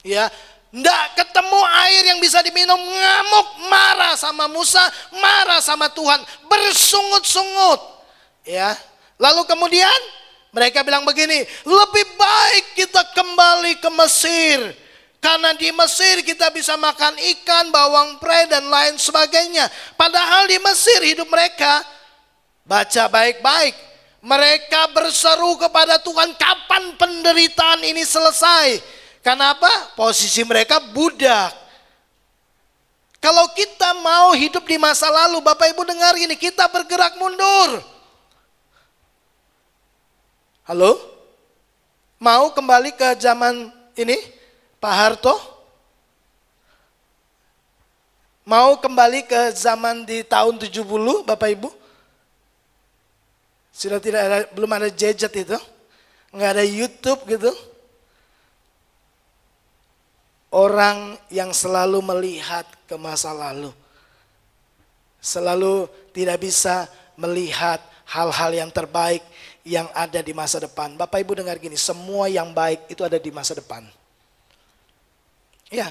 Ya, enggak ketemu air yang bisa diminum, ngamuk, marah sama Musa, marah sama Tuhan, bersungut-sungut. Ya. Lalu kemudian mereka bilang begini, lebih baik kita kembali ke Mesir. Karena di Mesir kita bisa makan ikan, bawang prei dan lain sebagainya. Padahal di Mesir hidup mereka, baca baik-baik, mereka berseru kepada Tuhan, kapan penderitaan ini selesai? Kenapa? Posisi mereka budak. Kalau kita mau hidup di masa lalu, Bapak Ibu dengar ini, kita bergerak mundur. Halo? Mau kembali ke zaman ini, Pak Harto? Mau kembali ke zaman di tahun 70, Bapak Ibu? Sudah belum ada gadget itu, nggak ada YouTube gitu. Orang yang selalu melihat ke masa lalu, selalu tidak bisa melihat hal-hal yang terbaik yang ada di masa depan. Bapak Ibu dengar gini, semua yang baik itu ada di masa depan. Ya,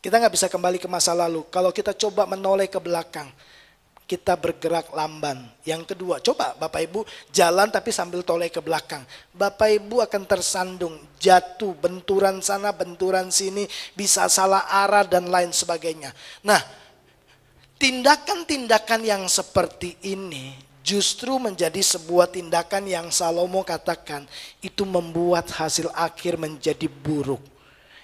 kita nggak bisa kembali ke masa lalu. Kalau kita coba menoleh ke belakang, kita bergerak lamban. Yang kedua, coba Bapak Ibu jalan tapi sambil toleh ke belakang. Bapak Ibu akan tersandung, jatuh, benturan sana, benturan sini, bisa salah arah dan lain sebagainya. Nah, tindakan-tindakan yang seperti ini justru menjadi sebuah tindakan yang Salomo katakan itu membuat hasil akhir menjadi buruk.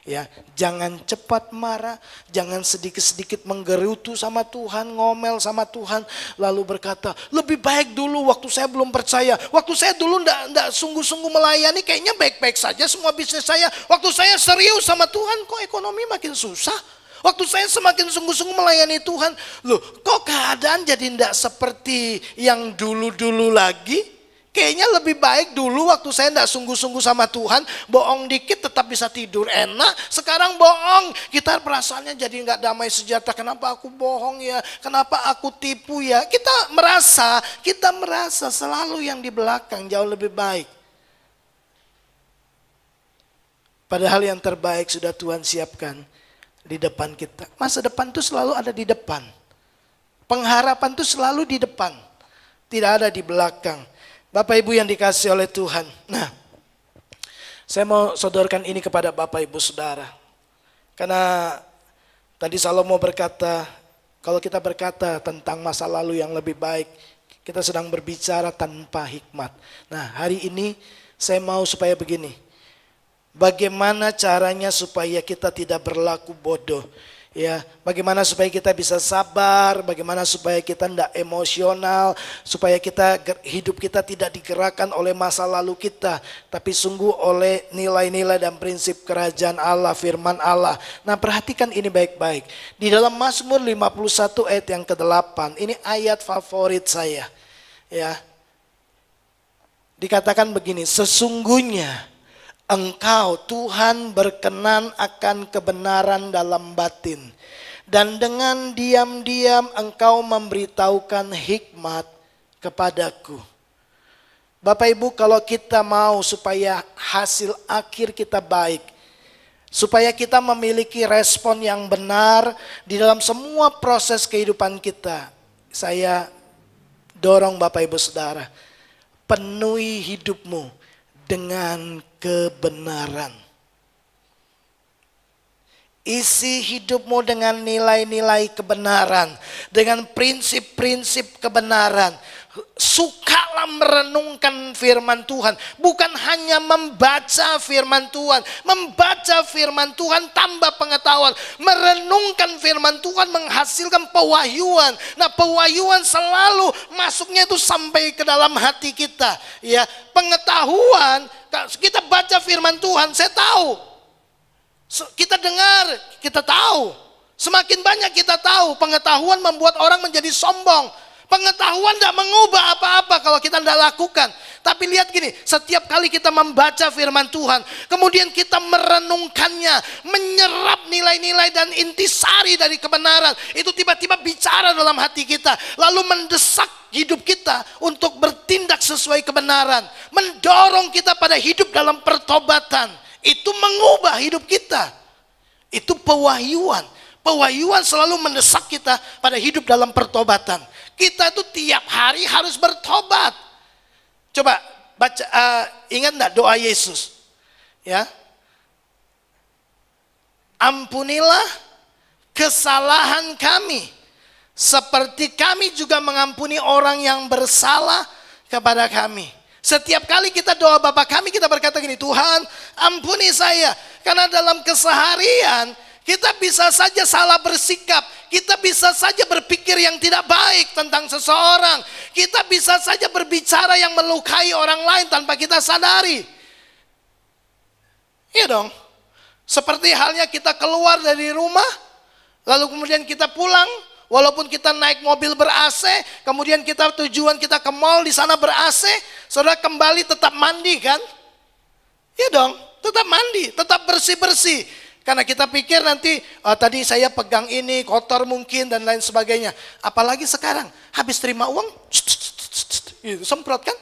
Ya, jangan cepat marah, jangan sedikit-sedikit menggerutu sama Tuhan, ngomel sama Tuhan, lalu berkata, lebih baik dulu waktu saya belum percaya, waktu saya dulu enggak sungguh-sungguh melayani, kayaknya baik-baik saja semua bisnis saya, waktu saya serius sama Tuhan, kok ekonomi makin susah, waktu saya semakin sungguh-sungguh melayani Tuhan, loh kok keadaan jadi enggak seperti yang dulu-dulu lagi. Kayaknya lebih baik dulu waktu saya tidak sungguh-sungguh sama Tuhan, bohong dikit tetap bisa tidur enak. Sekarang bohong, kita perasaannya jadi nggak damai sejahtera. Kenapa aku bohong ya? Kenapa aku tipu ya? Kita merasa selalu yang di belakang jauh lebih baik. Padahal yang terbaik sudah Tuhan siapkan di depan kita. Masa depan itu selalu ada di depan. Pengharapan itu selalu di depan, tidak ada di belakang. Bapak Ibu yang dikasihi oleh Tuhan. Nah, saya mau sodorkan ini kepada Bapak Ibu Saudara. Karena tadi Salomo berkata, kalau kita berkata tentang masa lalu yang lebih baik, kita sedang berbicara tanpa hikmat. Nah, hari ini saya mau supaya begini. Bagaimana caranya supaya kita tidak berlaku bodoh? Ya, bagaimana supaya kita bisa sabar, bagaimana supaya kita tidak emosional, supaya hidup kita tidak digerakkan oleh masa lalu kita, tapi sungguh oleh nilai-nilai dan prinsip kerajaan Allah, firman Allah. Nah, perhatikan ini baik-baik. Di dalam Mazmur 51 ayat yang ke-8, ini ayat favorit saya. Ya. Dikatakan begini, sesungguhnya Engkau Tuhan berkenan akan kebenaran dalam batin, dan dengan diam-diam Engkau memberitahukan hikmat kepadaku. Bapak Ibu, kalau kita mau supaya hasil akhir kita baik, supaya kita memiliki respon yang benar di dalam semua proses kehidupan kita, saya dorong Bapak Ibu Saudara, penuhi hidupmu dengan kebenaran. Isi hidupmu dengan nilai-nilai kebenaran, dengan prinsip-prinsip kebenaran. Sukalah merenungkan firman Tuhan, bukan hanya membaca firman Tuhan. Membaca firman Tuhan tambah pengetahuan, merenungkan firman Tuhan menghasilkan pewahyuan. Nah, pewahyuan selalu masuknya itu sampai ke dalam hati kita. Ya, pengetahuan, kita baca firman Tuhan, saya tahu. Kita dengar, kita tahu. Semakin banyak kita tahu, pengetahuan membuat orang menjadi sombong. Pengetahuan tidak mengubah apa-apa kalau kita tidak lakukan. Tapi lihat gini, setiap kali kita membaca firman Tuhan, kemudian kita merenungkannya, menyerap nilai-nilai dan intisari dari kebenaran, itu tiba-tiba bicara dalam hati kita, lalu mendesak hidup kita untuk bertindak sesuai kebenaran, mendorong kita pada hidup dalam pertobatan. Itu mengubah hidup kita. Itu pewahyuan. Pewahyuan selalu mendesak kita pada hidup dalam pertobatan. Kita itu tiap hari harus bertobat. Coba baca, ingat enggak doa Yesus? Ya. Ampunilah kesalahan kami, seperti kami juga mengampuni orang yang bersalah kepada kami. Setiap kali kita doa Bapa kami, kita berkata gini, Tuhan ampuni saya. Karena dalam keseharian kita bisa saja salah bersikap. Kita bisa saja berpikir yang tidak baik tentang seseorang. Kita bisa saja berbicara yang melukai orang lain tanpa kita sadari. Iya dong. Seperti halnya kita keluar dari rumah, lalu kemudian kita pulang. Walaupun kita naik mobil ber-AC, kemudian tujuan kita ke mall, di sana ber-AC, saudara kembali tetap mandi kan? Iya dong, tetap mandi, tetap bersih-bersih. Karena kita pikir nanti, tadi saya pegang ini, kotor mungkin dan lain sebagainya. Apalagi sekarang, habis terima uang, semprot kan?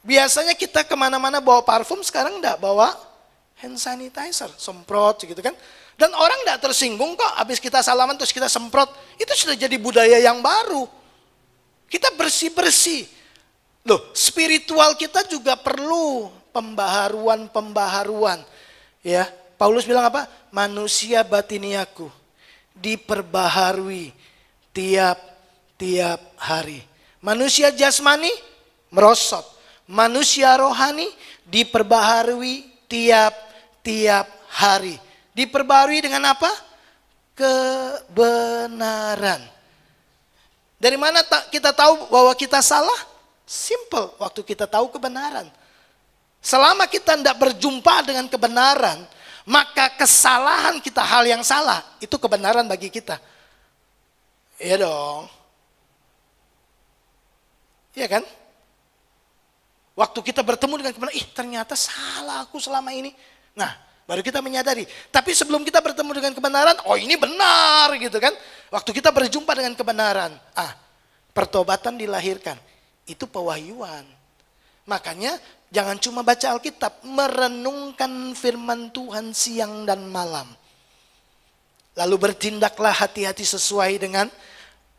Biasanya kita kemana-mana bawa parfum, sekarang enggak bawa hand sanitizer, semprot gitu kan? Dan orang tidak tersinggung kok, habis kita salaman terus kita semprot. Itu sudah jadi budaya yang baru. Kita bersih-bersih. Loh, spiritual kita juga perlu pembaharuan. Ya, Paulus bilang apa? Manusia batiniaku diperbaharui tiap-tiap hari. Manusia jasmani merosot. Manusia rohani diperbaharui tiap-tiap hari. Diperbarui dengan apa? Kebenaran. Dari mana kita tahu bahwa kita salah? Simple, waktu kita tahu kebenaran. Selama kita tidak berjumpa dengan kebenaran, maka kesalahan kita hal yang salah, itu kebenaran bagi kita. Iya dong. Iya kan? Waktu kita bertemu dengan kebenaran, ternyata salah aku selama ini. Nah, baru kita menyadari. Tapi sebelum kita bertemu dengan kebenaran, oh ini benar gitu kan. Waktu kita berjumpa dengan kebenaran, pertobatan dilahirkan. Itu pewahyuan. Makanya jangan cuma baca Alkitab, merenungkan firman Tuhan siang dan malam. Lalu bertindaklah hati-hati sesuai dengan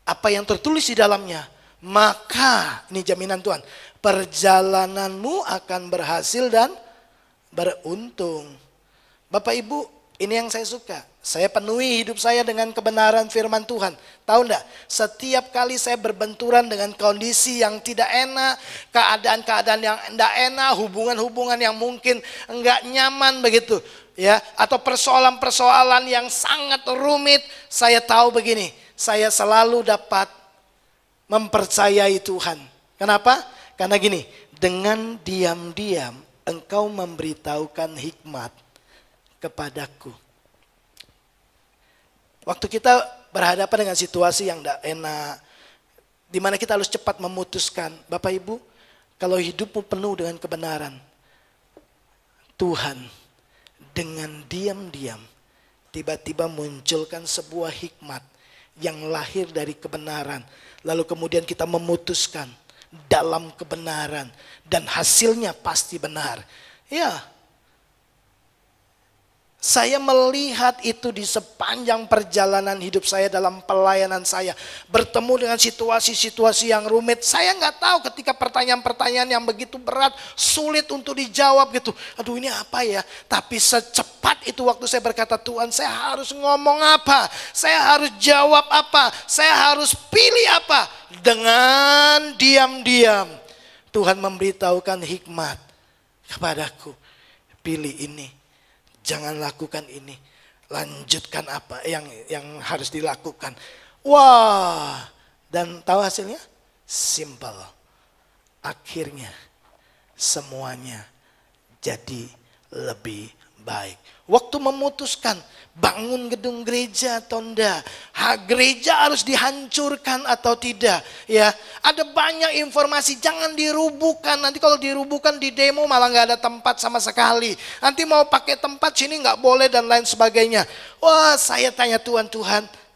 apa yang tertulis di dalamnya. Maka, ini jaminan Tuhan, perjalananmu akan berhasil dan beruntung. Bapak Ibu, ini yang saya suka. Saya penuhi hidup saya dengan kebenaran firman Tuhan. Tahu enggak? Setiap kali saya berbenturan dengan kondisi yang tidak enak, keadaan-keadaan yang tidak enak, hubungan-hubungan yang mungkin enggak nyaman begitu, ya, atau persoalan-persoalan yang sangat rumit, saya tahu begini, saya selalu dapat mempercayai Tuhan. Kenapa? Karena gini, dengan diam-diam engkau memberitahukan hikmat kepadaku. Waktu kita berhadapan dengan situasi yang tidak enak, di mana kita harus cepat memutuskan, Bapak Ibu, kalau hidupmu penuh dengan kebenaran, Tuhan dengan diam-diam tiba-tiba munculkan sebuah hikmat yang lahir dari kebenaran. Lalu kemudian kita memutuskan dalam kebenaran dan hasilnya pasti benar. Ya, saya melihat itu di sepanjang perjalanan hidup saya dalam pelayanan saya. Bertemu dengan situasi-situasi yang rumit. Saya nggak tahu ketika pertanyaan-pertanyaan yang begitu berat, sulit untuk dijawab gitu. Aduh, ini apa ya? Tapi secepat itu waktu saya berkata, Tuhan, saya harus ngomong apa? Saya harus jawab apa? Saya harus pilih apa? Dengan diam-diam Tuhan memberitahukan hikmat kepadaku. Pilih ini. Jangan lakukan ini. Lanjutkan apa yang harus dilakukan. Wah, dan tahu hasilnya? Simple. Akhirnya semuanya jadi lebih baik. Waktu memutuskan bangun gedung gereja atau enggak, gereja harus dihancurkan atau tidak, ya ada banyak informasi. Jangan dirubuhkan. Nanti kalau dirubuhkan di demo malah nggak ada tempat sama sekali. Nanti mau pakai tempat sini nggak boleh dan lain sebagainya. Wah, saya tanya Tuhan,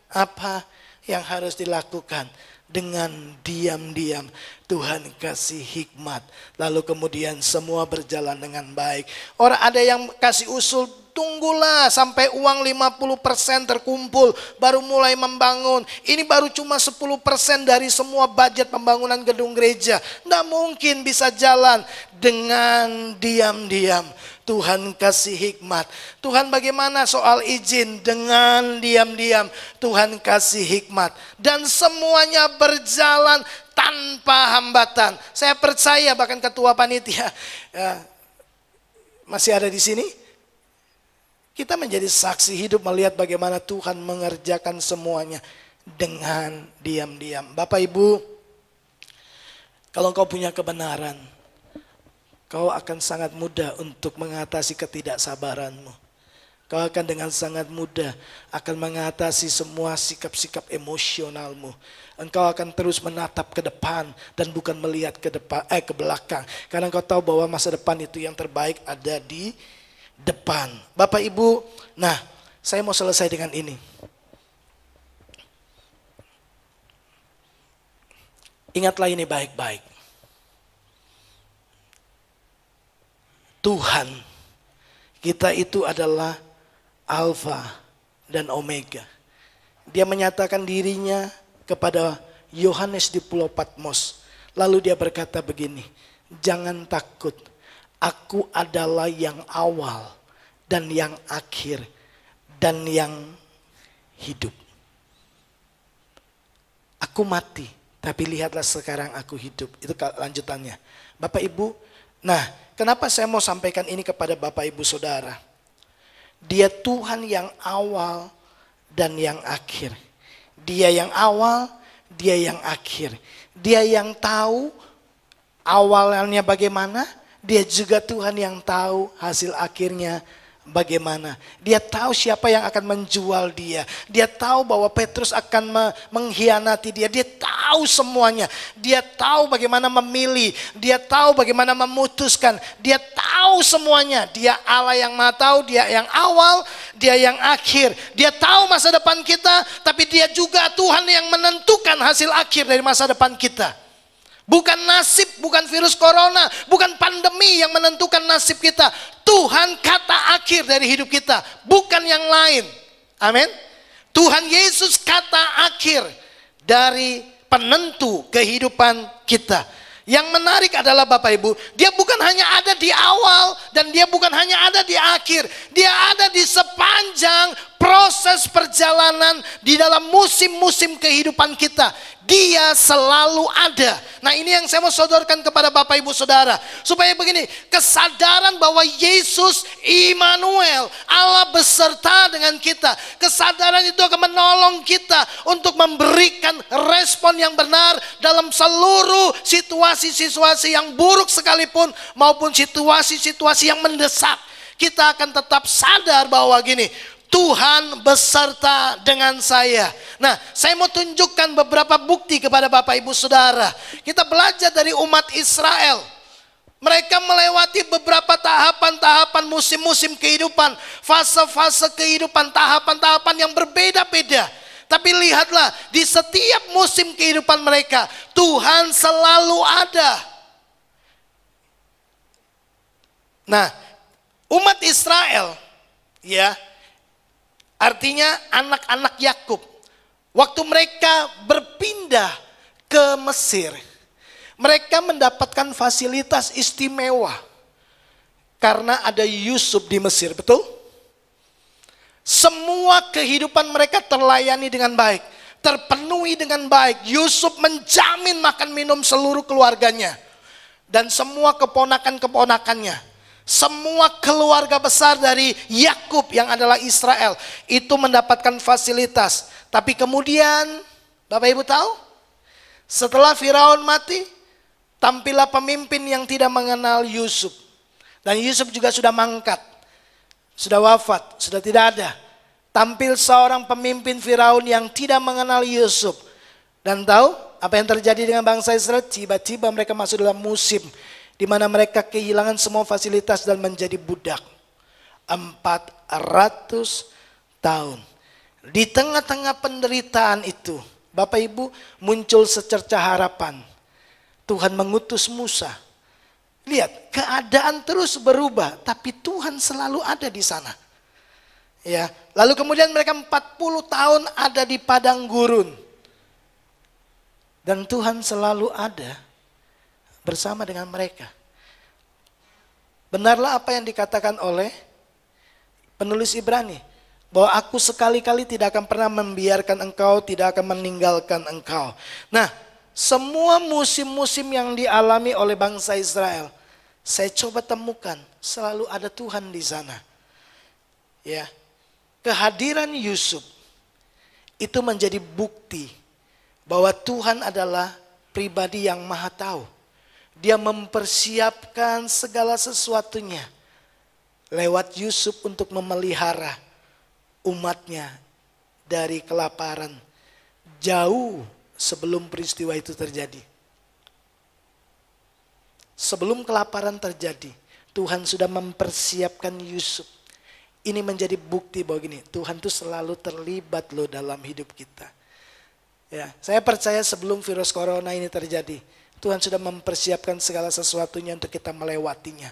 apa yang harus dilakukan? Dengan diam-diam Tuhan kasih hikmat. Lalu kemudian semua berjalan dengan baik. Orang ada yang kasih usul, tunggulah sampai uang 50% terkumpul baru mulai membangun. Ini baru cuma 10% dari semua budget pembangunan gedung gereja. Nggak mungkin bisa jalan. Dengan diam-diam Tuhan kasih hikmat. Tuhan, bagaimana soal izin? Dengan diam-diam Tuhan kasih hikmat. Dan semuanya berjalan tanpa hambatan. Saya percaya bahkan ketua panitia masih ada di sini. Kita menjadi saksi hidup melihat bagaimana Tuhan mengerjakan semuanya dengan diam-diam. Bapak Ibu, kalau kau punya kebenaran, kau akan sangat mudah untuk mengatasi ketidaksabaranmu. Kau akan dengan sangat mudah akan mengatasi semua sikap-sikap emosionalmu. Engkau akan terus menatap ke depan dan bukan melihat ke belakang. Karena engkau tahu bahwa masa depan itu yang terbaik ada di depan. Bapak Ibu, nah saya mau selesai dengan ini. Ingatlah ini baik-baik. Tuhan kita itu adalah Alfa dan Omega. Dia menyatakan dirinya kepada Yohanes di Pulau Patmos. Lalu dia berkata begini, jangan takut, aku adalah yang awal dan yang akhir dan yang hidup. Aku mati, tapi lihatlah sekarang aku hidup. Itu lanjutannya. Bapak Ibu, nah kenapa saya mau sampaikan ini kepada Bapak Ibu Saudara? Dia Tuhan yang awal dan yang akhir. Dia yang awal, dia yang akhir. Dia yang tahu awalnya bagaimana, dia juga Tuhan yang tahu hasil akhirnya bagaimana. Dia tahu siapa yang akan menjual dia. Dia tahu bahwa Petrus akan mengkhianati dia. Dia tahu semuanya. Dia tahu bagaimana memilih. Dia tahu bagaimana memutuskan. Dia tahu semuanya. Dia Allah yang Maha tahu. Dia yang awal, dia yang akhir. Dia tahu masa depan kita, tapi dia juga Tuhan yang menentukan hasil akhir dari masa depan kita. Bukan nasib, bukan virus corona, bukan pandemi yang menentukan nasib kita. Tuhan kata akhir dari hidup kita, bukan yang lain. Amin. Tuhan Yesus kata akhir dari penentu kehidupan kita. Yang menarik adalah Bapak Ibu, dia bukan hanya ada di awal dan dia bukan hanya ada di akhir. Dia ada di sepanjang proses perjalanan di dalam musim-musim kehidupan kita. Dia selalu ada. Nah, ini yang saya mau sodorkan kepada Bapak Ibu Saudara. Supaya begini, kesadaran bahwa Yesus Immanuel, Allah beserta dengan kita. Kesadaran itu akan menolong kita untuk memberikan respon yang benar dalam seluruh situasi-situasi yang buruk sekalipun maupun situasi-situasi yang mendesak. Kita akan tetap sadar bahwa gini, Tuhan beserta dengan saya. Nah, saya mau tunjukkan beberapa bukti kepada Bapak Ibu Saudara. Kita belajar dari umat Israel. Mereka melewati beberapa tahapan-tahapan musim-musim kehidupan, fase-fase kehidupan, tahapan-tahapan yang berbeda-beda. Tapi lihatlah, di setiap musim kehidupan mereka, Tuhan selalu ada. Nah, umat Israel, ya, artinya anak-anak Yakub, waktu mereka berpindah ke Mesir, mereka mendapatkan fasilitas istimewa karena ada Yusuf di Mesir, betul? Semua kehidupan mereka terlayani dengan baik, terpenuhi dengan baik. Yusuf menjamin makan minum seluruh keluarganya dan semua keponakan-keponakannya. Semua keluarga besar dari Yakub yang adalah Israel itu mendapatkan fasilitas. Tapi kemudian, Bapak Ibu tahu, setelah Firaun mati, tampillah pemimpin yang tidak mengenal Yusuf. Dan Yusuf juga sudah mangkat, sudah wafat, sudah tidak ada. Tampil seorang pemimpin Firaun yang tidak mengenal Yusuf. Dan tahu apa yang terjadi dengan bangsa Israel? Tiba-tiba mereka masuk dalam musim di mana mereka kehilangan semua fasilitas dan menjadi budak. 400 tahun. Di tengah-tengah penderitaan itu, Bapak Ibu, muncul secercah harapan. Tuhan mengutus Musa. Lihat, keadaan terus berubah, tapi Tuhan selalu ada di sana. Ya, lalu kemudian mereka 40 tahun ada di padang gurun. Dan Tuhan selalu ada bersama dengan mereka. Benarlah apa yang dikatakan oleh penulis Ibrani, bahwa aku sekali-kali tidak akan pernah membiarkan engkau, tidak akan meninggalkan engkau. Nah, semua musim-musim yang dialami oleh bangsa Israel, saya coba temukan selalu ada Tuhan di sana. Ya, kehadiran Yusuf itu menjadi bukti bahwa Tuhan adalah pribadi yang maha tahu. Dia mempersiapkan segala sesuatunya lewat Yusuf untuk memelihara umatnya dari kelaparan jauh sebelum peristiwa itu terjadi. Sebelum kelaparan terjadi, Tuhan sudah mempersiapkan Yusuf. Ini menjadi bukti bahwa gini, Tuhan tuh selalu terlibat loh dalam hidup kita. Ya, saya percaya sebelum virus corona ini terjadi, Tuhan sudah mempersiapkan segala sesuatunya untuk kita melewatinya.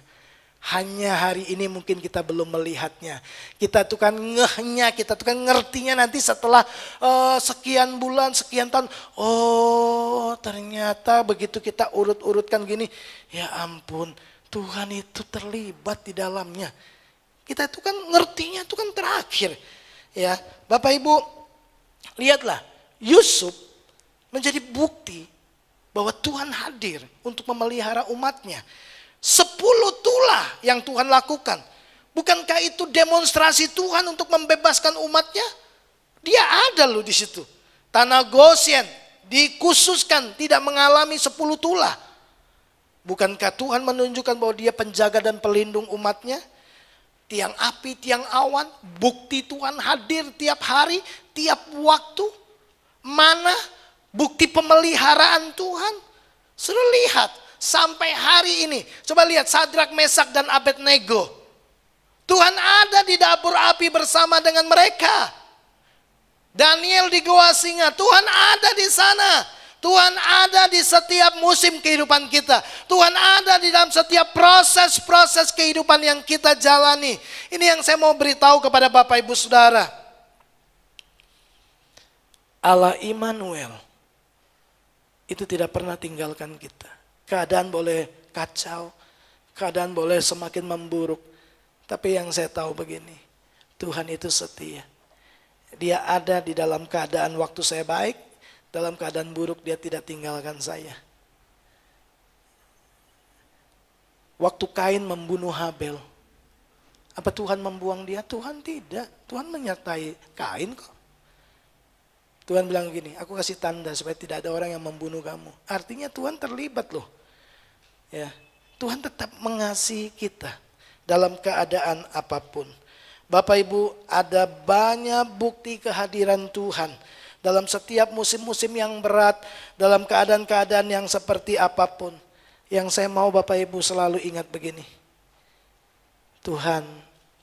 Hanya hari ini mungkin kita belum melihatnya. Kita tuh kan ngehnya, kita tuh kan ngertinya nanti setelah sekian bulan, sekian tahun. Oh, ternyata begitu kita urut-urutkan gini, ya ampun, Tuhan itu terlibat di dalamnya. Kita itu kan ngertinya itu kan terakhir. Ya, Bapak Ibu, lihatlah, Yusuf menjadi bukti bahwa Tuhan hadir untuk memelihara umatnya. 10 tulah yang Tuhan lakukan. Bukankah itu demonstrasi Tuhan untuk membebaskan umatnya? Dia ada loh di situ. Tanah Goshen dikhususkan tidak mengalami 10 tulah. Bukankah Tuhan menunjukkan bahwa dia penjaga dan pelindung umatnya? Tiang api, tiang awan, bukti Tuhan hadir tiap hari, tiap waktu. Mana bukti pemeliharaan Tuhan? Suruh lihat sampai hari ini. Coba lihat Sadrak, Mesak dan Abednego. Tuhan ada di dapur api bersama dengan mereka. Daniel di goa singa, Tuhan ada di sana. Tuhan ada di setiap musim kehidupan kita. Tuhan ada di dalam setiap proses-proses kehidupan yang kita jalani. Ini yang saya mau beritahu kepada Bapak Ibu Saudara. Allah Immanuel itu tidak pernah tinggalkan kita. Keadaan boleh kacau, keadaan boleh semakin memburuk. Tapi yang saya tahu begini, Tuhan itu setia. Dia ada di dalam keadaan waktu saya baik, dalam keadaan buruk dia tidak tinggalkan saya. Waktu Kain membunuh Habel, apa Tuhan membuang dia? Tuhan tidak, Tuhan menyertai Kain kok. Tuhan bilang gini, aku kasih tanda supaya tidak ada orang yang membunuh kamu. Artinya Tuhan terlibat loh. Ya, Tuhan tetap mengasihi kita dalam keadaan apapun. Bapak Ibu, ada banyak bukti kehadiran Tuhan dalam setiap musim-musim yang berat, dalam keadaan-keadaan yang seperti apapun. Yang saya mau Bapak Ibu selalu ingat begini, Tuhan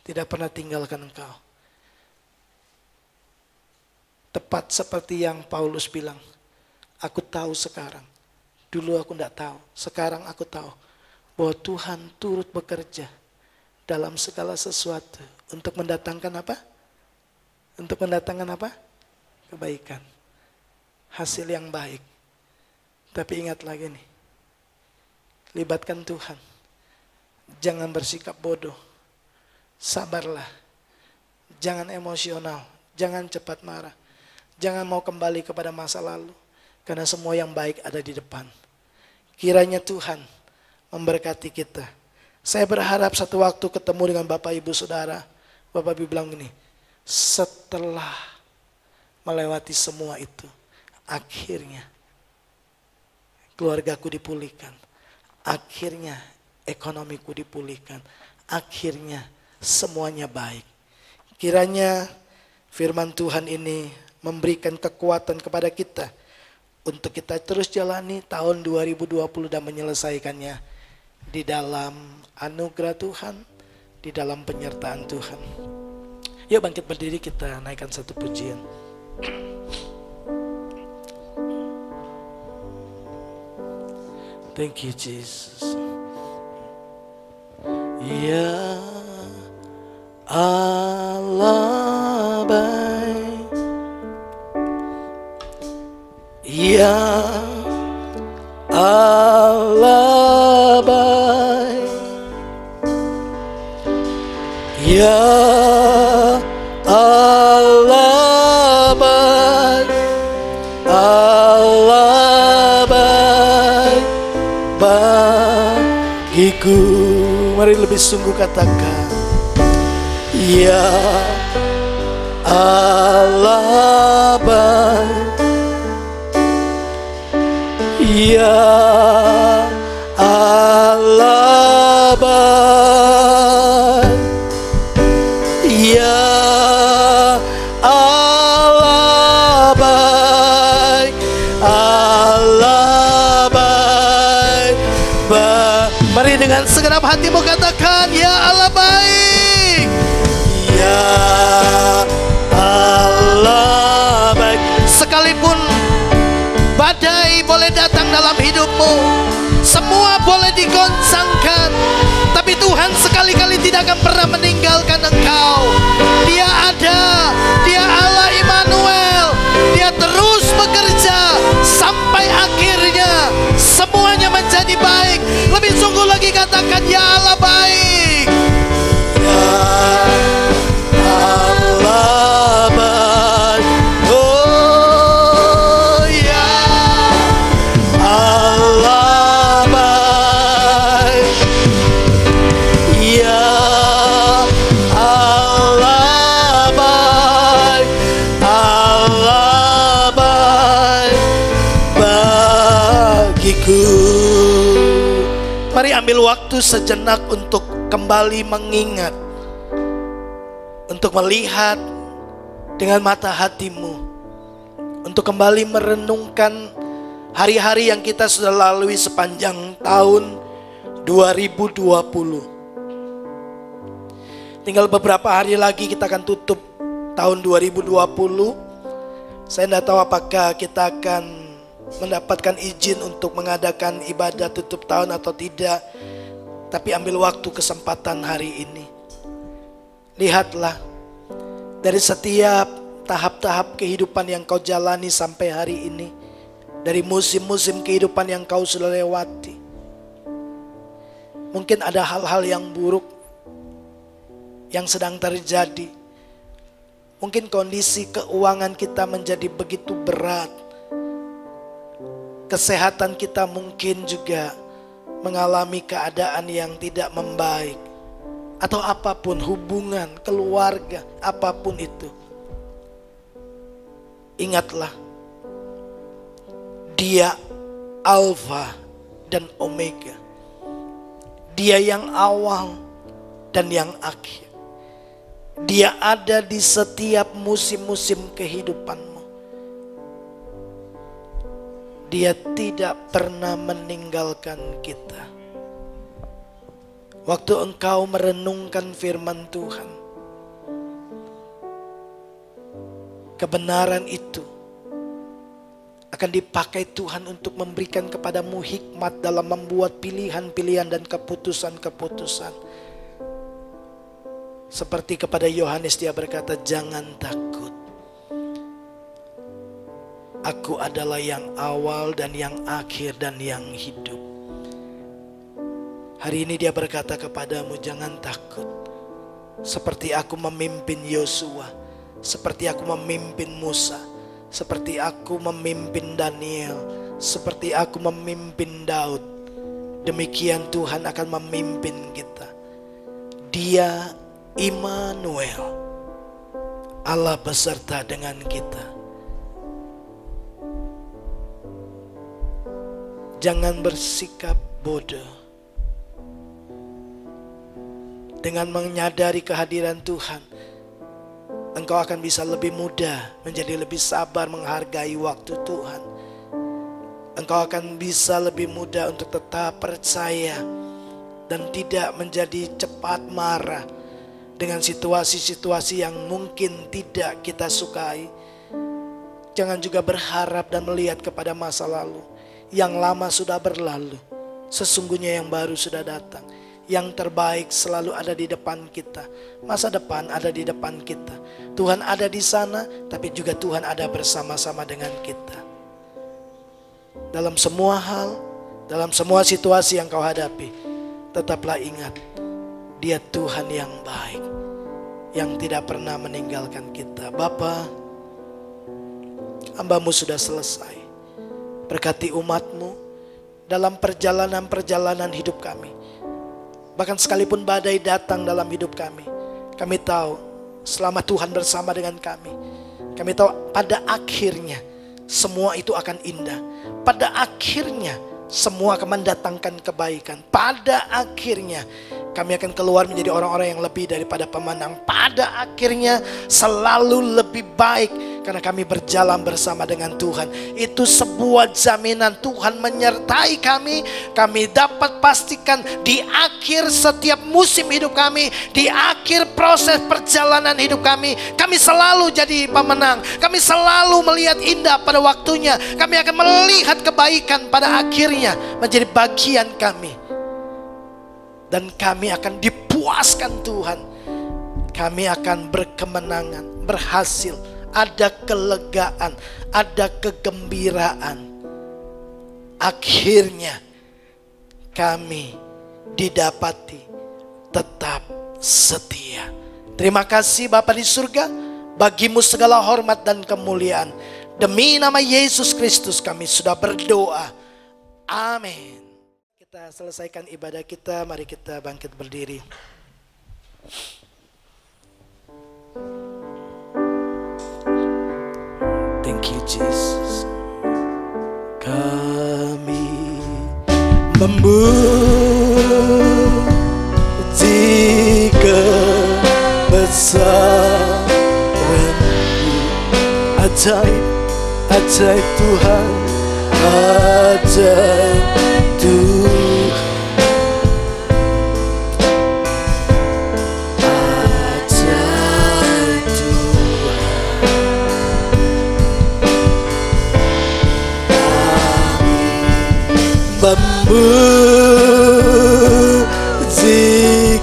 tidak pernah tinggalkan engkau. Tepat seperti yang Paulus bilang, aku tahu sekarang. Dulu aku tidak tahu, sekarang aku tahu bahwa Tuhan turut bekerja dalam segala sesuatu untuk mendatangkan apa? Untuk mendatangkan apa? Kebaikan. Hasil yang baik. Tapi ingat lagi nih, libatkan Tuhan. Jangan bersikap bodoh. Sabarlah. Jangan emosional. Jangan cepat marah. Jangan mau kembali kepada masa lalu. Karena semua yang baik ada di depan. Kiranya Tuhan memberkati kita. Saya berharap satu waktu ketemu dengan Bapak Ibu Saudara. Bapak Ibu bilang gini, setelah melewati semua itu, akhirnya keluargaku dipulihkan. Akhirnya ekonomiku dipulihkan. Akhirnya semuanya baik. Kiranya firman Tuhan ini memberikan kekuatan kepada kita untuk kita terus jalani tahun 2020 dan menyelesaikannya di dalam anugerah Tuhan, di dalam penyertaan Tuhan. Yuk bangkit berdiri, kita naikkan satu pujian. Thank you Jesus. Ya Allah baik, ya Allah baik, ya Allah baik, Allah baik bagiku. Mari lebih sungguh katakan, ya Allah baik, ya Allah baik, ya Allah baik, Allah baik. Mari dengan segenap hatimu katakan, ya Allah baik, ya Allah baik. Sekalipun badai boleh datang dalam hidupmu, semua boleh digoncangkan, tapi Tuhan sekali-kali tidak akan pernah meninggalkan engkau. Dia ada, Dia Allah Immanuel. Dia terus bekerja sampai akhirnya semuanya menjadi baik. Lebih sungguh lagi katakan, ya Allah baik, ya Allah baik. Oh ya Allah baik, ya Allah baik, Allah baik bagiku. Mari ambil waktu sejenak untuk kembali mengingat, untuk melihat dengan mata hatimu, untuk kembali merenungkan hari-hari yang kita sudah lalui sepanjang tahun 2020. Tinggal beberapa hari lagi kita akan tutup tahun 2020. Saya tidak tahu apakah kita akan mendapatkan izin untuk mengadakan ibadah tutup tahun atau tidak. Tapi ambil waktu kesempatan hari ini. Lihatlah dari setiap tahap-tahap kehidupan yang kau jalani sampai hari ini, dari musim-musim kehidupan yang kau sudah lewati. Mungkin ada hal-hal yang buruk yang sedang terjadi. Mungkin kondisi keuangan kita menjadi begitu berat. Kesehatan kita mungkin juga mengalami keadaan yang tidak membaik. Atau apapun, hubungan, keluarga, apapun itu. Ingatlah, Dia Alfa dan Omega. Dia yang awal dan yang akhir. Dia ada di setiap musim-musim kehidupanmu. Dia tidak pernah meninggalkan kita. Waktu engkau merenungkan firman Tuhan, kebenaran itu akan dipakai Tuhan untuk memberikan kepadamu hikmat dalam membuat pilihan-pilihan dan keputusan-keputusan. Seperti kepada Yohanes dia berkata, jangan takut. Aku adalah yang awal dan yang akhir dan yang hidup. Hari ini dia berkata kepadamu, jangan takut. Seperti aku memimpin Yosua, seperti aku memimpin Musa, seperti aku memimpin Daniel, seperti aku memimpin Daud. Demikian Tuhan akan memimpin kita. Dia Immanuel, Allah beserta dengan kita. Jangan bersikap bodoh. Dengan menyadari kehadiran Tuhan, engkau akan bisa lebih mudah, menjadi lebih sabar menghargai waktu Tuhan. Engkau akan bisa lebih mudah untuk tetap percaya dan tidak menjadi cepat marah dengan situasi-situasi yang mungkin tidak kita sukai. Jangan juga berharap dan melihat kepada masa lalu. Yang lama sudah berlalu, sesungguhnya yang baru sudah datang. Yang terbaik selalu ada di depan kita. Masa depan ada di depan kita. Tuhan ada di sana, tapi juga Tuhan ada bersama-sama dengan kita. Dalam semua hal, dalam semua situasi yang kau hadapi, tetaplah ingat, Dia Tuhan yang baik, yang tidak pernah meninggalkan kita. Bapa, hamba-Mu sudah selesai. Berkati umat-Mu dalam perjalanan-perjalanan hidup kami. Bahkan sekalipun badai datang dalam hidup kami, kami tahu selama Tuhan bersama dengan kami, kami tahu pada akhirnya semua itu akan indah. Pada akhirnya semua akan mendatangkan kebaikan. Pada akhirnya kami akan keluar menjadi orang-orang yang lebih daripada pemenang. Pada akhirnya selalu lebih baik karena kami berjalan bersama dengan Tuhan. Itu sebuah jaminan Tuhan menyertai kami. Kami dapat pastikan di akhir setiap musim hidup kami, di akhir proses perjalanan hidup kami selalu jadi pemenang. Kami selalu melihat indah pada waktunya. Kami akan melihat kebaikan pada akhirnya menjadi bagian kami. Dan kami akan dipuaskan Tuhan. Kami akan berkemenangan, berhasil. Ada kelegaan, ada kegembiraan. Akhirnya kami didapati tetap setia. Terima kasih Bapa di surga. Bagimu segala hormat dan kemuliaan. Demi nama Yesus Kristus kami sudah berdoa. Amin. Kita selesaikan ibadah kita. Mari kita bangkit berdiri. Thank you Jesus. Kami memuji kebesaran-Mu. Ajaib, ajaib Tuhan, ajaib Tuhan. Ajaib Tuhan. Memuji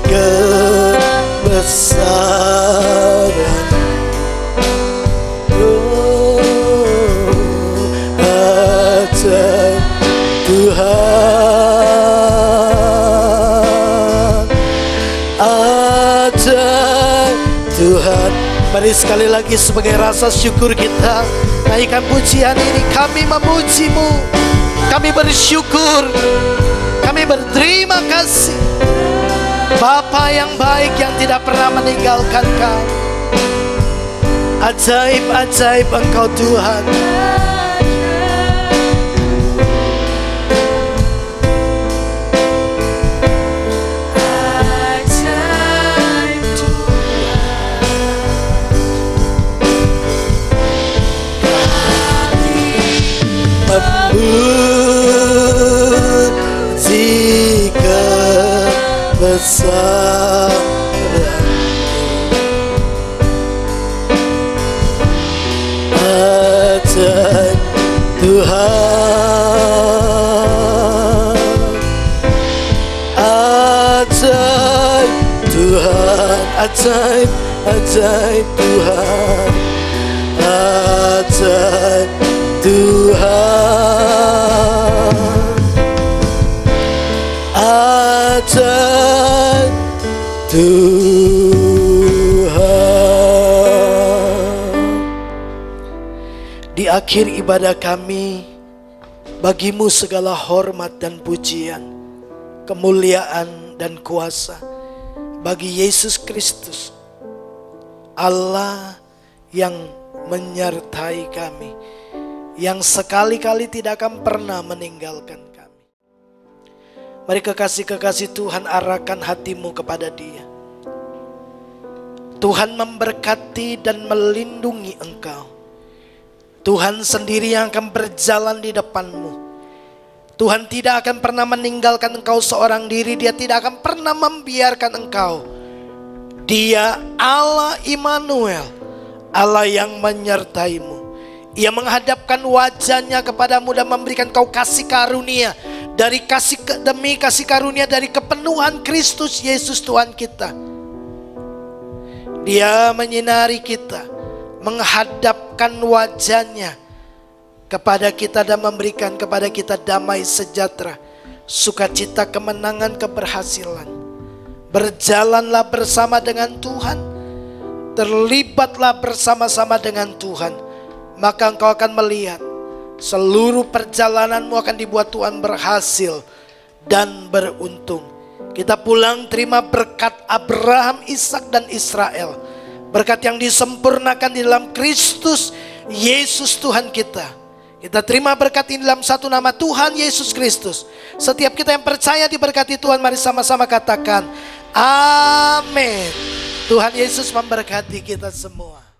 kebesaran. Ajaib Tuhan, ajaib Tuhan. Mari sekali lagi sebagai rasa syukur kita naikkan pujian ini. Kami memuji-Mu, kami bersyukur, kami berterima kasih. Bapa yang baik yang tidak pernah meninggalkan kami. Ajaib-ajaib Engkau Tuhan. Memuji kebesaran. Tuhan, ajaib Tuhan, ajaib, ajaib Tuhan, ajaib Tuhan, ajaib Tuhan. Di akhir ibadah kami, bagimu segala hormat dan pujian, kemuliaan dan kuasa bagi Yesus Kristus, Allah yang menyertai kami, yang sekali-kali tidak akan pernah meninggalkan kami. Mari kekasih-kekasih Tuhan, arahkan hatimu kepada Dia. Tuhan memberkati dan melindungi engkau. Tuhan sendiri yang akan berjalan di depanmu. Tuhan tidak akan pernah meninggalkan engkau seorang diri. Dia tidak akan pernah membiarkan engkau. Dia Allah Immanuel, Allah yang menyertaimu. Ia menghadapkan wajahnya kepadamu dan memberikan kau kasih karunia. Dari demi kasih karunia dari kepenuhan Kristus Yesus Tuhan kita. Dia menyinari kita, menghadapkan wajahnya kepada kita dan memberikan kepada kita damai sejahtera, sukacita, kemenangan, keberhasilan. Berjalanlah bersama dengan Tuhan, terlibatlah bersama-sama dengan Tuhan, maka engkau akan melihat seluruh perjalananmu akan dibuat Tuhan berhasil dan beruntung. Kita pulang terima berkat Abraham, Ishak dan Israel, berkat yang disempurnakan di dalam Kristus Yesus Tuhan kita. Kita terima berkat ini dalam satu nama Tuhan Yesus Kristus. Setiap kita yang percaya diberkati Tuhan, mari sama-sama katakan amin. Tuhan Yesus memberkati kita semua.